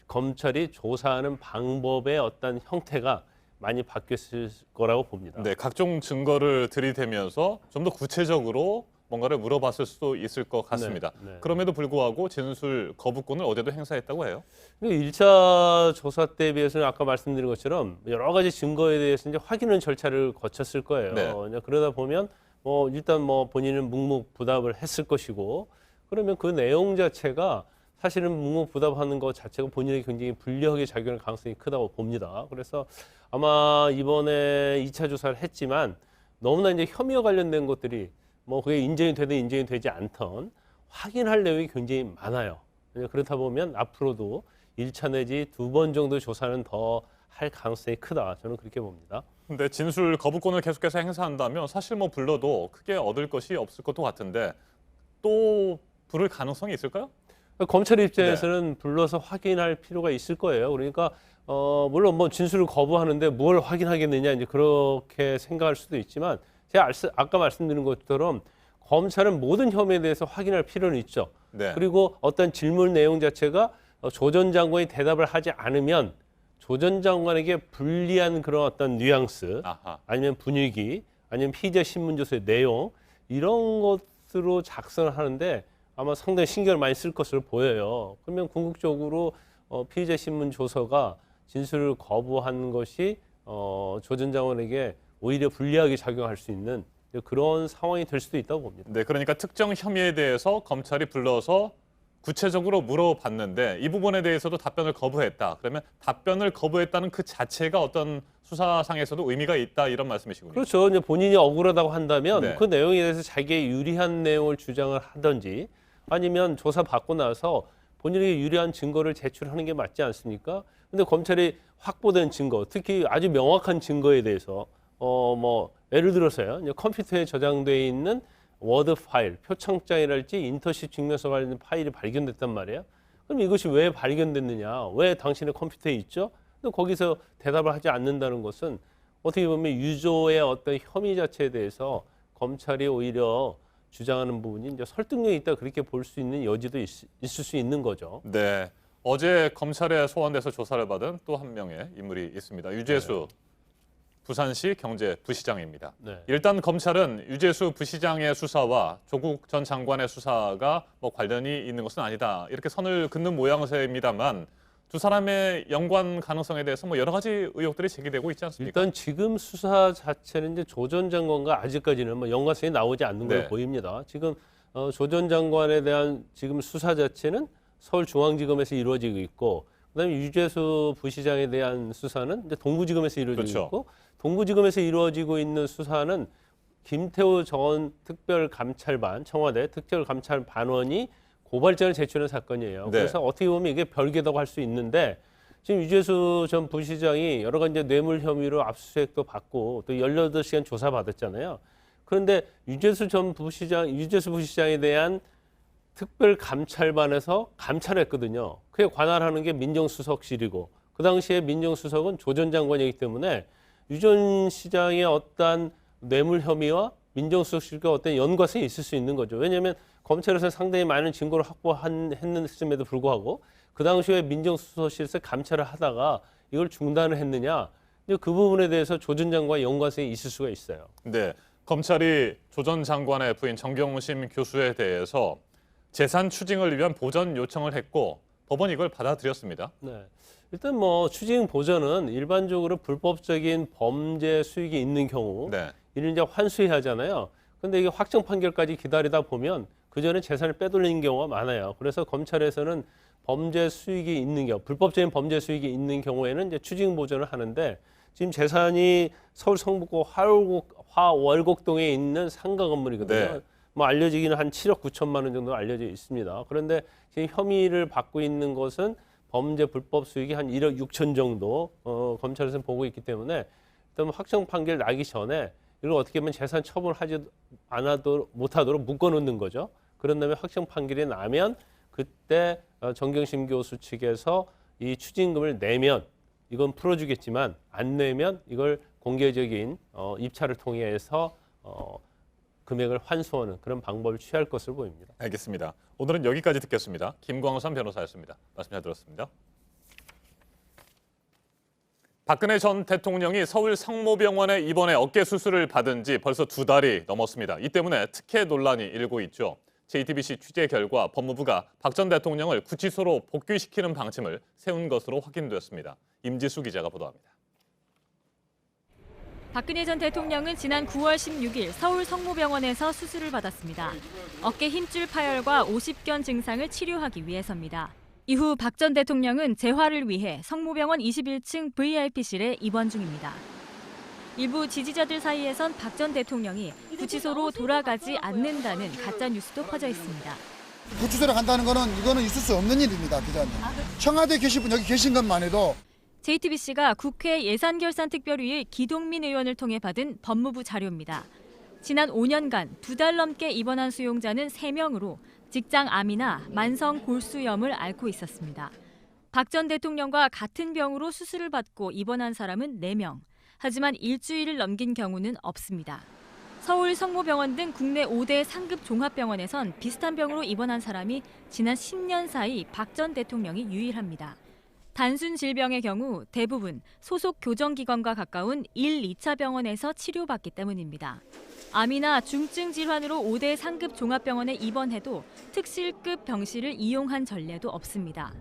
검찰이 조사하는 방법의 어떤 형태가 많이 바뀌었을 거라고 봅니다. 네, 각종 증거를 들이대면서 좀 더 구체적으로 뭔가를 물어봤을 수도 있을 것 같습니다. 그럼에도 불구하고 진술 거부권을 어제도 행사했다고 해요. 1차 조사 때에 비해서는 아까 말씀드린 것처럼 여러 가지 증거에 대해서 이제 확인하는 절차를 거쳤을 거예요. 그러다 보면 뭐 일단 뭐 본인은 묵묵부답을 했을 것이고 그러면 그 내용 자체가 사실은 묵묵부답하는 것 자체가 본인에게 굉장히 불리하게 작용할 가능성이 크다고 봅니다. 그래서 아마 이번에 2차 조사를 했지만 너무나 이제 혐의와 관련된 것들이 뭐 그게 인정이 되든 인정이 되지 않던 확인할 내용이 굉장히 많아요. 그렇다 보면 앞으로도 1차 내지 2번 정도 조사는 더 할 가능성이 크다. 저는 그렇게 봅니다. 근데 진술 거부권을 계속해서 행사한다면 사실 뭐 불러도 크게 얻을 것이 없을 것도 같은데 또 부를 가능성이 있을까요? 검찰 입장에서는 불러서 확인할 필요가 있을 거예요. 그러니까 물론 뭐 진술을 거부하는데 뭘 확인하겠느냐 이제 그렇게 생각할 수도 있지만 제가 아까 말씀드린 것처럼 검찰은 모든 혐의에 대해서 확인할 필요는 있죠. 그리고 어떤 질문 내용 자체가 조 전 장관이 대답을 하지 않으면 조 전 장관에게 불리한 그런 어떤 뉘앙스 아니면 분위기 아니면 피의자 신문 조서의 내용 이런 것으로 작성을 하는데 아마 상당히 신경을 많이 쓸 것으로 보여요. 그러면 궁극적으로 피의자 신문 조서가 진술을 거부한 것이 조 전 장관에게 오히려 불리하게 작용할 수 있는 그런 상황이 될 수도 있다고 봅니다. 네, 그러니까 특정 혐의에 대해서 검찰이 불러서 구체적으로 물어봤는데 이 부분에 대해서도 답변을 거부했다. 그러면 답변을 거부했다는 그 자체가 어떤 수사상에서도 의미가 있다 이런 말씀이시군요. 그렇죠. 이제 본인이 억울하다고 한다면 그 내용에 대해서 자기의 유리한 내용을 주장을 하든지 아니면 조사 받고 나서 본인에게 유리한 증거를 제출하는 게 맞지 않습니까? 근데 검찰이 확보된 증거, 특히 아주 명확한 증거에 대해서 뭐 예를 들어서요, 이제 컴퓨터에 저장되어 있는 워드 파일, 표창장이랄지 인터십 증명서 관련 파일이 발견됐단 말이에요. 그럼 이것이 왜 발견됐느냐? 왜 당신의 컴퓨터에 있죠? 근데 거기서 대답을 하지 않는다는 것은 어떻게 보면 유조의 어떤 혐의 자체에 대해서 검찰이 오히려 주장하는 부분이 이제 설득력이 있다 그렇게 볼 수 있는 여지도 있을 수 있는 거죠. 네. 어제 검찰에 소환돼서 조사를 받은 또 한 명의 인물이 있습니다. 유재수 부산시 경제부시장입니다. 네. 일단 검찰은 유재수 부시장의 수사와 조국 전 장관의 수사가 뭐 관련이 있는 것은 아니다. 이렇게 선을 긋는 모양새입니다만 두 사람의 연관 가능성에 대해서 뭐 여러 가지 의혹들이 제기되고 있지 않습니까? 일단 지금 수사 자체는 이제 조 전 장관과 아직까지는 뭐 연관성이 나오지 않는 걸로 네. 보입니다. 지금 조 전 장관에 대한 지금 수사 자체는 서울중앙지검에서 이루어지고 있고, 그다음에 유재수 부시장에 대한 수사는 이제 동부지검에서 이루어지고 그렇죠. 있고, 동부지검에서 이루어지고 있는 수사는 김태우 전 특별감찰반, 청와대 특별감찰반원이 고발장을 제출한 사건이에요. 네. 그래서 어떻게 보면 이게 별개라고 할 수 있는데, 지금 유재수 전 부시장이 여러 가지 뇌물 혐의로 압수수색도 받고 또 18시간 조사 받았잖아요. 그런데 유재수 부시장에 대한 특별감찰반에서 감찰했거든요. 그에 관할하는 게 민정수석실이고, 그 당시에 민정수석은 조 전 장관이기 때문에 유 전 시장의 어떤 뇌물 혐의와 민정수석실과 어떤 연관성이 있을 수 있는 거죠. 왜냐하면 검찰에서 상당히 많은 증거를 확보했음에도 불구하고 그 당시에 민정수석실에서 감찰을 하다가 이걸 중단을 했느냐, 그 부분에 대해서 조 전 장관과 연관성이 있을 수가 있어요. 네, 검찰이 조 전 장관의 부인 정경심 교수에 대해서 재산 추징을 위한 보전 요청을 했고 법원이 이걸 받아들였습니다. 네. 일단 뭐 추징 보전은 일반적으로 불법적인 범죄 수익이 있는 경우 이를 이제 환수해야 하잖아요. 근데 이게 확정 판결까지 기다리다 보면 그 전에 재산을 빼돌리는 경우가 많아요. 그래서 검찰에서는 범죄 수익이 있는 경우, 불법적인 범죄 수익이 있는 경우에는 이제 추징 보전을 하는데, 지금 재산이 서울 성북구 화월곡동에 있는 상가 건물이거든요. 네. 뭐 알려지기는 한 7억 9천만 원 정도 알려져 있습니다. 그런데 지금 혐의를 받고 있는 것은 범죄 불법 수익이 한 1억 6천 정도 검찰에서는 보고 있기 때문에 일단 확정 판결 나기 전에 이걸 어떻게 보면 재산 처분하지 못하도록 묶어놓는 거죠. 그런 다음에 확정 판결이 나면 그때 정경심 교수 측에서 이 추징금을 내면 이건 풀어주겠지만 안 내면 이걸 공개적인 입찰을 통해서 금액을 환수하는 그런 방법을 취할 것으로 보입니다. 알겠습니다. 오늘은 여기까지 듣겠습니다. 김광삼 변호사였습니다. 말씀 잘 들었습니다. 박근혜 전 대통령이 서울 성모병원에 입원해 어깨 수술을 받은 지 벌써 2달이 넘었습니다. 이 때문에 특혜 논란이 일고 있죠. JTBC 취재 결과 법무부가 박 전 대통령을 구치소로 복귀시키는 방침을 세운 것으로 확인됐습니다. 임지수 기자가 보도합니다. 박근혜 전 대통령은 지난 9월 16일 서울 성모병원에서 수술을 받았습니다. 어깨 힘줄 파열과 50견 증상을 치료하기 위해서입니다. 이후 박 전 대통령은 재활을 위해 성모병원 21층 VIP실에 입원 중입니다. 일부 지지자들 사이에선 박 전 대통령이 구치소로 돌아가지 않는다는 가짜 뉴스도 퍼져 있습니다. 구치소로 간다는 이거는 있을 수 없는 일입니다, 기자님. 청와대 계신 분 여기 계신 것만 해도. JTBC가 국회 예산결산특별위의 기동민 의원을 통해 받은 법무부 자료입니다. 지난 5년간 2달 넘게 입원한 수용자는 3명으로 직장암이나 만성 골수염을 앓고 있었습니다. 박 전 대통령과 같은 병으로 수술을 받고 입원한 사람은 4명. 하지만 일주일을 넘긴 경우는 없습니다. 서울 성모병원 등 국내 5대 상급 종합병원에선 비슷한 병으로 입원한 사람이 지난 10년 사이 박 전 대통령이 유일합니다. 단순 질병의 경우 대부분 소속 교정기관과 가까운 1, 2차 병원에서 치료받기 때문입니다. 암이나 중증 질환으로 5대 상급 종합병원에 입원해도 특실급 병실을 이용한 전례도 없습니다.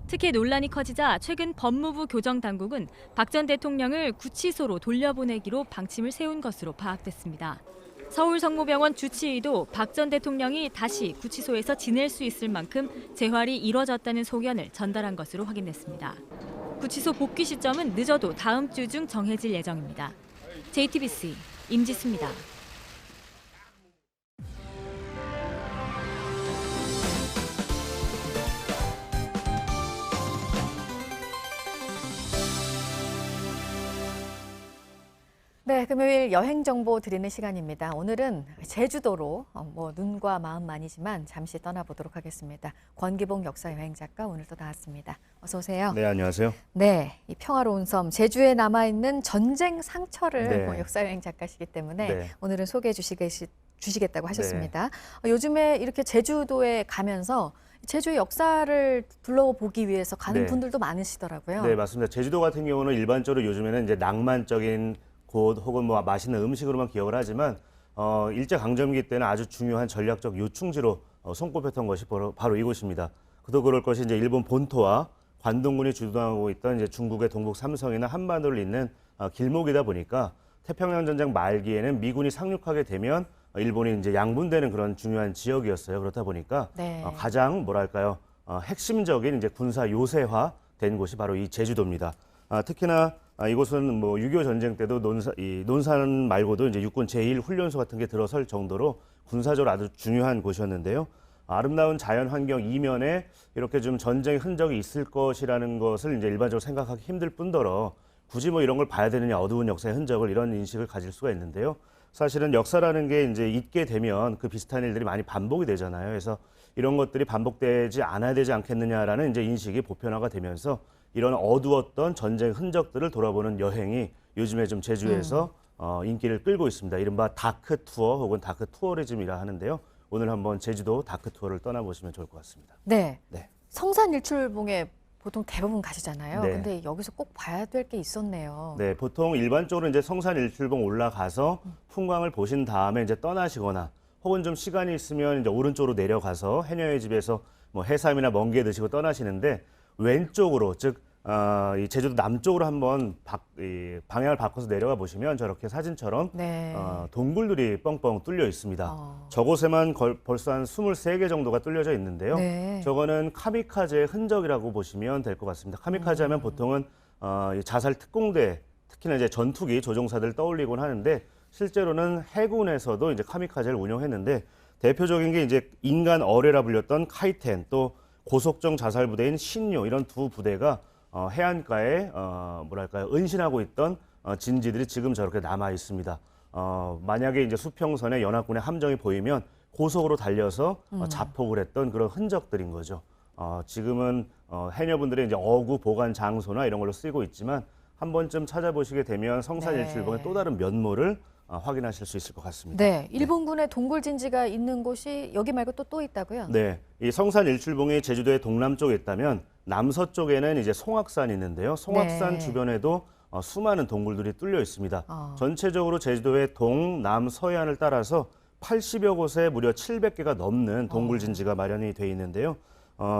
특혜 논란이 커지자 최근 법무부 교정당국은 박 전 대통령을 구치소로 돌려보내기로 방침을 세운 것으로 파악됐습니다. 서울 성모병원 주치의도 박 전 대통령이 다시 구치소에서 지낼 수 있을 만큼 재활이 이뤄졌다는 소견을 전달한 것으로 확인됐습니다. 구치소 복귀 시점은 늦어도 다음 주 중 정해질 예정입니다. JTBC 임지수입니다. 네, 금요일 여행 정보 드리는 시간입니다. 오늘은 제주도로 눈과 마음만이지만 잠시 떠나보도록 하겠습니다. 권기봉 역사여행 작가 오늘 또 나왔습니다. 어서 오세요. 네, 안녕하세요. 네, 이 평화로운 섬 제주에 남아있는 전쟁 상처를 네. 역사여행 작가시기 때문에 네. 오늘은 소개해 주시겠다고 하셨습니다. 요즘에 이렇게 제주도에 가면서 제주의 역사를 둘러보기 위해서 가는 네. 분들도 많으시더라고요. 네, 맞습니다. 제주도 같은 경우는 일반적으로 요즘에는 이제 낭만적인 곳 혹은 뭐 맛있는 음식으로만 기억을 하지만 일제 강점기 때는 아주 중요한 전략적 요충지로 손꼽혔던 것이 바로 이곳입니다. 그도 그럴 것이 이제 일본 본토와 관동군이 주도하고 있던 이제 중국의 동북 삼성이나 한반도를 잇는 길목이다 보니까 태평양 전쟁 말기에는 미군이 상륙하게 되면 일본이 이제 양분되는 그런 중요한 지역이었어요. 그렇다 보니까 네. 가장 뭐랄까요 핵심적인 이제 군사 요새화 된 곳이 바로 이 제주도입니다. 특히나 이곳은 뭐 6.25 전쟁 때도 논산 말고도 이제 육군 제1훈련소 같은 게 들어설 정도로 군사적으로 아주 중요한 곳이었는데요. 아름다운 자연 환경 이면에 이렇게 좀 전쟁의 흔적이 있을 것이라는 것을 이제 일반적으로 생각하기 힘들 뿐더러 굳이 뭐 이런 걸 봐야 되느냐 어두운 역사의 흔적을 이런 인식을 가질 수가 있는데요. 사실은 역사라는 게 이제 있게 되면 그 비슷한 일들이 많이 반복이 되잖아요. 그래서 이런 것들이 반복되지 않아야 되지 않겠느냐라는 이제 인식이 보편화가 되면서 이런 어두웠던 전쟁 흔적들을 돌아보는 여행이 요즘에 좀 제주에서 인기를 끌고 있습니다. 이른바 다크 투어 혹은 다크 투어리즘이라 하는데요. 오늘 한번 제주도 다크 투어를 떠나보시면 좋을 것 같습니다. 네. 네. 성산 일출봉에 보통 대부분 가시잖아요. 네. 근데 여기서 꼭 봐야 될 게 있었네요. 네, 보통 일반적으로 이제 성산 일출봉 올라가서 풍광을 보신 다음에 이제 떠나시거나 혹은 좀 시간이 있으면 이제 오른쪽으로 내려가서 해녀의 집에서 뭐 해삼이나 멍게 드시고 떠나시는데 왼쪽으로 즉 이 제주도 남쪽으로 한번 방향을 바꿔서 내려가 보시면 저렇게 사진처럼 네. 동굴들이 뻥뻥 뚫려 있습니다. 저곳에만 벌써 한 23개 정도가 뚫려져 있는데요. 네. 저거는 카미카제의 흔적이라고 보시면 될 것 같습니다. 카미카제 하면 보통은 이 자살 특공대, 특히나 이제 전투기 조종사들 떠올리곤 하는데 실제로는 해군에서도 이제 카미카제를 운영했는데 대표적인 게 이제 인간 어뢰라 불렸던 카이텐 또 고속정 자살 부대인 신요 이런 두 부대가 해안가에 뭐랄까요 은신하고 있던 진지들이 지금 저렇게 남아 있습니다. 만약에 이제 수평선에 연합군의 함정이 보이면 고속으로 달려서 자폭을 했던 그런 흔적들인 거죠. 지금은 해녀분들의 이제 어구 보관 장소나 이런 걸로 쓰이고 있지만 한 번쯤 찾아보시게 되면 성산 일출봉의 또 다른 면모를 확인하실 수 있을 것 같습니다. 네, 일본군의 동굴진지가 있는 곳이 여기 말고 또 있다고요? 네, 이 성산 일출봉이 제주도의 동남쪽에 있다면 남서쪽에는 이제 송악산이 있는데요. 송악산 네. 주변에도 수많은 동굴들이 뚫려 있습니다. 전체적으로 제주도의 동, 남, 서해안을 따라서 80여 곳에 무려 700개가 넘는 동굴진지가 마련이 돼 있는데요.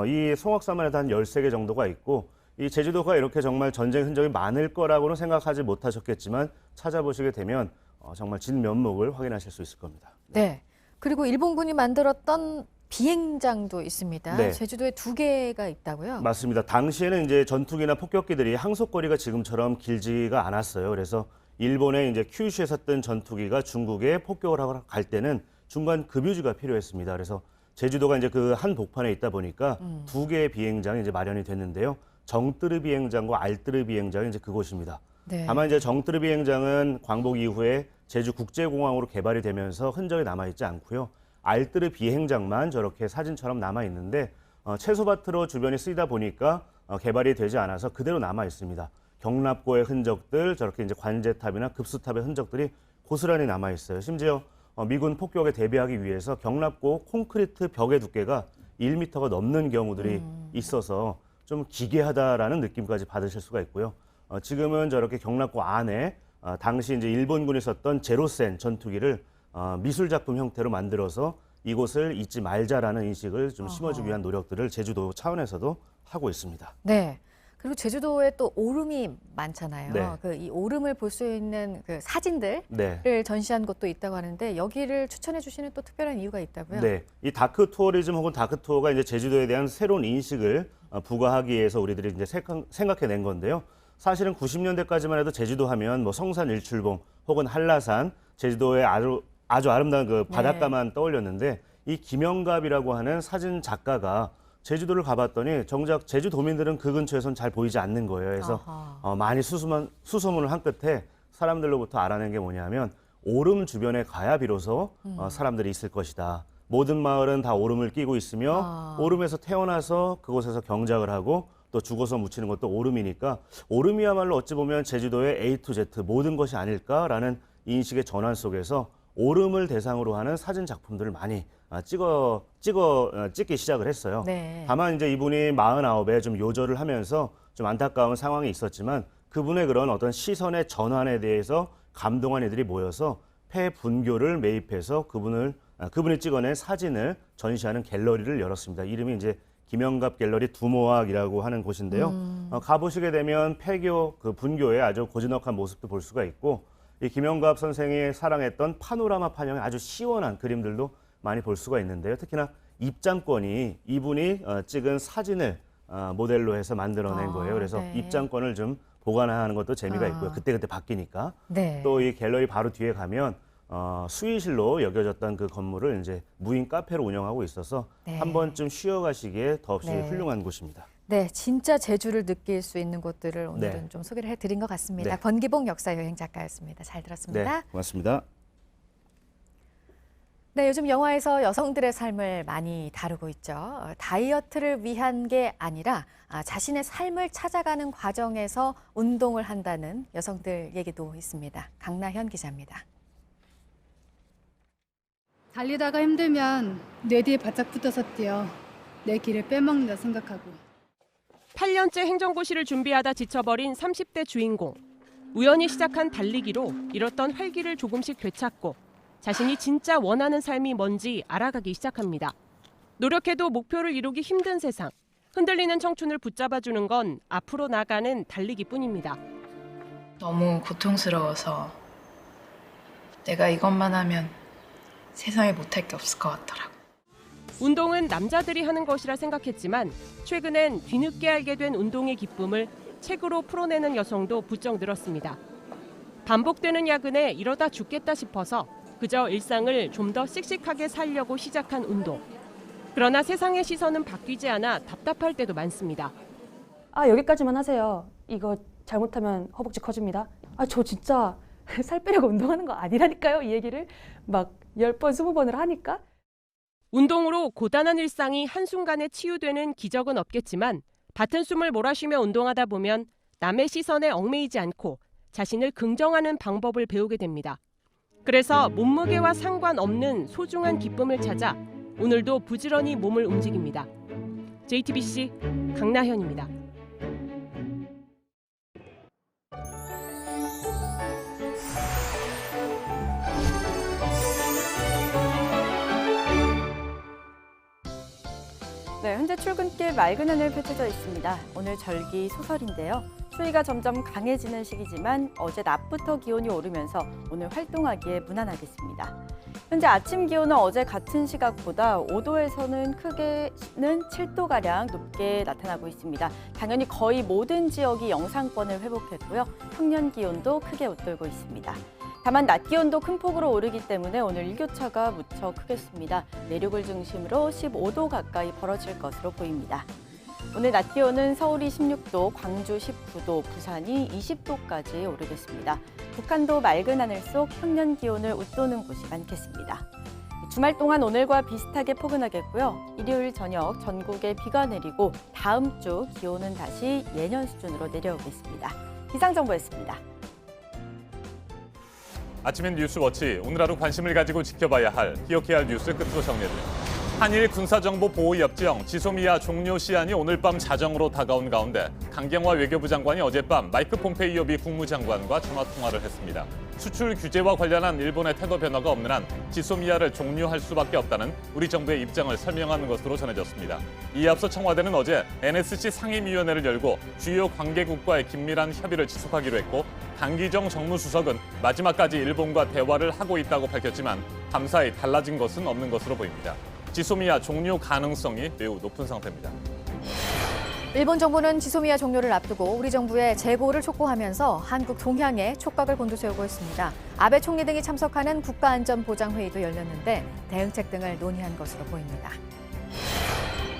이 송악산만 해도 한 13개 정도가 있고 이 제주도가 이렇게 정말 전쟁 흔적이 많을 거라고는 생각하지 못하셨겠지만 찾아보시게 되면 정말 진면목을 확인하실 수 있을 겁니다. 네. 그리고 일본군이 만들었던 비행장도 있습니다. 네. 제주도에 2개가 있다고요? 맞습니다. 당시에는 이제 전투기나 폭격기들이 항속거리가 지금처럼 길지가 않았어요. 그래서 일본의 이제 큐슈에서 뜬 전투기가 중국에 폭격을 하러 갈 때는 중간 급유지가 필요했습니다. 그래서 제주도가 이제 그 한 복판에 있다 보니까 2개의 비행장이 이제 마련이 됐는데요. 정뜨르 비행장과 알뜨르 비행장이 이제 그곳입니다. 네. 다만 이제 정뜨르 비행장은 광복 이후에 제주 국제공항으로 개발이 되면서 흔적이 남아 있지 않고요. 알뜨르 비행장만 저렇게 사진처럼 남아 있는데 채소밭으로 주변이 쓰이다 보니까 개발이 되지 않아서 그대로 남아 있습니다. 경납고의 흔적들, 저렇게 이제 관제탑이나 급수탑의 흔적들이 고스란히 남아 있어요. 심지어 미군 폭격에 대비하기 위해서 경납고 콘크리트 벽의 두께가 1m가 넘는 경우들이 있어서 좀 기괴하다라는 느낌까지 받으실 수가 있고요. 지금은 저렇게 경납고 안에 당시 이제 일본군이 썼던 제로센 전투기를 미술 작품 형태로 만들어서 이곳을 잊지 말자라는 인식을 좀 심어주기 위한 노력들을 제주도 차원에서도 하고 있습니다. 네. 그리고 제주도에 또 오름이 많잖아요. 네. 그 이 오름을 볼 수 있는 그 사진들을 네. 전시한 곳도 있다고 하는데 여기를 추천해 주시는 또 특별한 이유가 있다고요? 네, 이 다크 투어리즘 혹은 다크 투어가 이제 제주도에 대한 새로운 인식을 부과하기 위해서 우리들이 이제 생각해낸 건데요. 사실은 90년대까지만 해도 제주도 하면 뭐 성산 일출봉 혹은 한라산, 제주도의 아주 아름다운 그 바닷가만 떠올렸는데 이 김영갑이라고 하는 사진 작가가 제주도를 가봤더니 정작 제주도민들은 그 근처에선 잘 보이지 않는 거예요. 그래서 많이 수소문을 한 끝에 사람들로부터 알아낸 게 뭐냐면 오름 주변에 가야 비로소 사람들이 있을 것이다. 모든 마을은 다 오름을 끼고 있으며 오름에서 태어나서 그곳에서 경작을 하고 또 죽어서 묻히는 것도 오름이니까 오름이야말로 어찌 보면 제주도의 A to Z 모든 것이 아닐까라는 인식의 전환 속에서 오름을 대상으로 하는 사진 작품들을 많이 찍기 시작을 했어요. 네. 다만 이제 이분이 49에 좀 요절을 하면서 좀 안타까운 상황이 있었지만 그분의 그런 어떤 시선의 전환에 대해서 감동한 이들이 모여서 폐분교를 매입해서 그분이 찍어낸 사진을 전시하는 갤러리를 열었습니다. 이름이 이제 김영갑 갤러리 두모학이라고 하는 곳인데요. 가보시게 되면 폐교, 그 분교의 아주 고즈넉한 모습도 볼 수가 있고 이 김영갑 선생이 사랑했던 파노라마 판형의 아주 시원한 그림들도 많이 볼 수가 있는데요. 특히나 입장권이 이분이 찍은 사진을 모델로 해서 만들어낸 거예요. 그래서 네. 입장권을 좀 보관하는 것도 재미가 있고요. 그때그때 바뀌니까. 네. 또 이 갤러리 바로 뒤에 가면 수의실로 여겨졌던 그 건물을 이제 무인 카페로 운영하고 있어서 네. 한 번쯤 쉬어가시기에 더없이 네. 훌륭한 곳입니다. 네, 진짜 제주를 느낄 수 있는 곳들을 오늘은 네. 좀 소개를 해드린 것 같습니다. 네. 권기봉 역사여행 작가였습니다. 잘 들었습니다. 네, 고맙습니다. 네, 요즘 영화에서 여성들의 삶을 많이 다루고 있죠. 다이어트를 위한 게 아니라 자신의 삶을 찾아가는 과정에서 운동을 한다는 여성들 얘기도 있습니다. 강나현 기자입니다. 달리다가 힘들면 뇌 뒤에 바짝 붙어서 뛰어 내 길을 빼먹는다 생각하고. 8년째 행정고시를 준비하다 지쳐버린 30대 주인공. 우연히 시작한 달리기로 잃었던 활기를 조금씩 되찾고 자신이 진짜 원하는 삶이 뭔지 알아가기 시작합니다. 노력해도 목표를 이루기 힘든 세상. 흔들리는 청춘을 붙잡아주는 건 앞으로 나가는 달리기뿐입니다. 너무 고통스러워서 내가 이것만 하면 세상에 못할 게 없을 것 같더라고. 운동은 남자들이 하는 것이라 생각했지만 최근엔 뒤늦게 알게 된 운동의 기쁨을 책으로 풀어내는 여성도 부쩍 늘었습니다. 반복되는 야근에 이러다 죽겠다 싶어서 그저 일상을 좀 더 씩씩하게 살려고 시작한 운동. 그러나 세상의 시선은 바뀌지 않아 답답할 때도 많습니다. 여기까지만 하세요. 이거 잘못하면 허벅지 커집니다. 저 진짜 살 빼려고 운동하는 거 아니라니까요. 이 얘기를 막 10번, 20번을 하니까. 운동으로 고단한 일상이 한순간에 치유되는 기적은 없겠지만 같은 숨을 몰아쉬며 운동하다 보면 남의 시선에 얽매이지 않고 자신을 긍정하는 방법을 배우게 됩니다. 그래서 몸무게와 상관없는 소중한 기쁨을 찾아 오늘도 부지런히 몸을 움직입니다. JTBC 강나현입니다. 네, 현재 출근길 맑은 하늘 펼쳐져 있습니다. 오늘 절기 소설인데요. 추위가 점점 강해지는 시기지만 어제 낮부터 기온이 오르면서 오늘 활동하기에 무난하겠습니다. 현재 아침 기온은 어제 같은 시각보다 5도에서는 크게는 7도가량 높게 나타나고 있습니다. 당연히 거의 모든 지역이 영상권을 회복했고요. 평년 기온도 크게 웃돌고 있습니다. 다만 낮 기온도 큰 폭으로 오르기 때문에 오늘 일교차가 무척 크겠습니다. 내륙을 중심으로 15도 가까이 벌어질 것으로 보입니다. 오늘 낮 기온은 서울이 16도, 광주 19도, 부산이 20도까지 오르겠습니다. 북한도 맑은 하늘 속 평년 기온을 웃도는 곳이 많겠습니다. 주말 동안 오늘과 비슷하게 포근하겠고요. 일요일 저녁 전국에 비가 내리고 다음 주 기온은 다시 예년 수준으로 내려오겠습니다. 기상정보였습니다. 아침엔 뉴스워치, 오늘 하루 관심을 가지고 지켜봐야 할, 기억해야 할 뉴스 끝으로 정리해드립니다. 한일 군사정보 보호협정 지소미아 종료 시한이 오늘 밤 자정으로 다가온 가운데 강경화 외교부 장관이 어젯밤 마이크 폼페이오 미 국무장관과 전화통화를 했습니다. 수출 규제와 관련한 일본의 태도 변화가 없는 한 지소미아를 종료할 수밖에 없다는 우리 정부의 입장을 설명하는 것으로 전해졌습니다. 이에 앞서 청와대는 어제 NSC 상임위원회를 열고 주요 관계국과의 긴밀한 협의를 지속하기로 했고 강기정 정무수석은 마지막까지 일본과 대화를 하고 있다고 밝혔지만 감사히 달라진 것은 없는 것으로 보입니다. 지소미아 종료 가능성이 매우 높은 상태입니다. 일본 정부는 지소미아 종료를 앞두고 우리 정부의 재고를 촉구하면서 한국 동향에 촉각을 곤두세우고 있습니다. 아베 총리 등이 참석하는 국가안전보장회의도 열렸는데 대응책 등을 논의한 것으로 보입니다.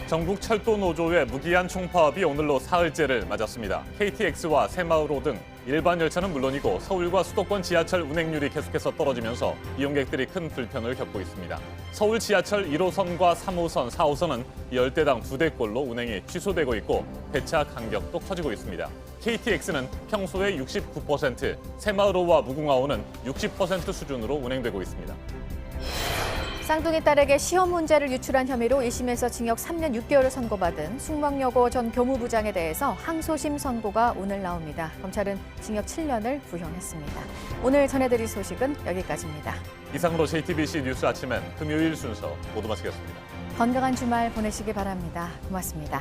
전국 철도 노조의 무기한 총파업이 오늘로 사흘째를 맞았습니다. KTX와 새마을호 등 일반 열차는 물론이고 서울과 수도권 지하철 운행률이 계속해서 떨어지면서 이용객들이 큰 불편을 겪고 있습니다. 서울 지하철 1호선과 3호선, 4호선은 10대당 2대꼴로 운행이 취소되고 있고 배차 간격도 커지고 있습니다. KTX는 평소의 69%, 새마을호와 무궁화호는 60% 수준으로 운행되고 있습니다. 쌍둥이 딸에게 시험 문제를 유출한 혐의로 1심에서 징역 3년 6개월을 선고받은 숙명여고 전 교무부장에 대해서 항소심 선고가 오늘 나옵니다. 검찰은 징역 7년을 구형했습니다. 오늘 전해드릴 소식은 여기까지입니다. 이상으로 JTBC 뉴스 아침엔 금요일 순서 모두 마치겠습니다. 건강한 주말 보내시기 바랍니다. 고맙습니다.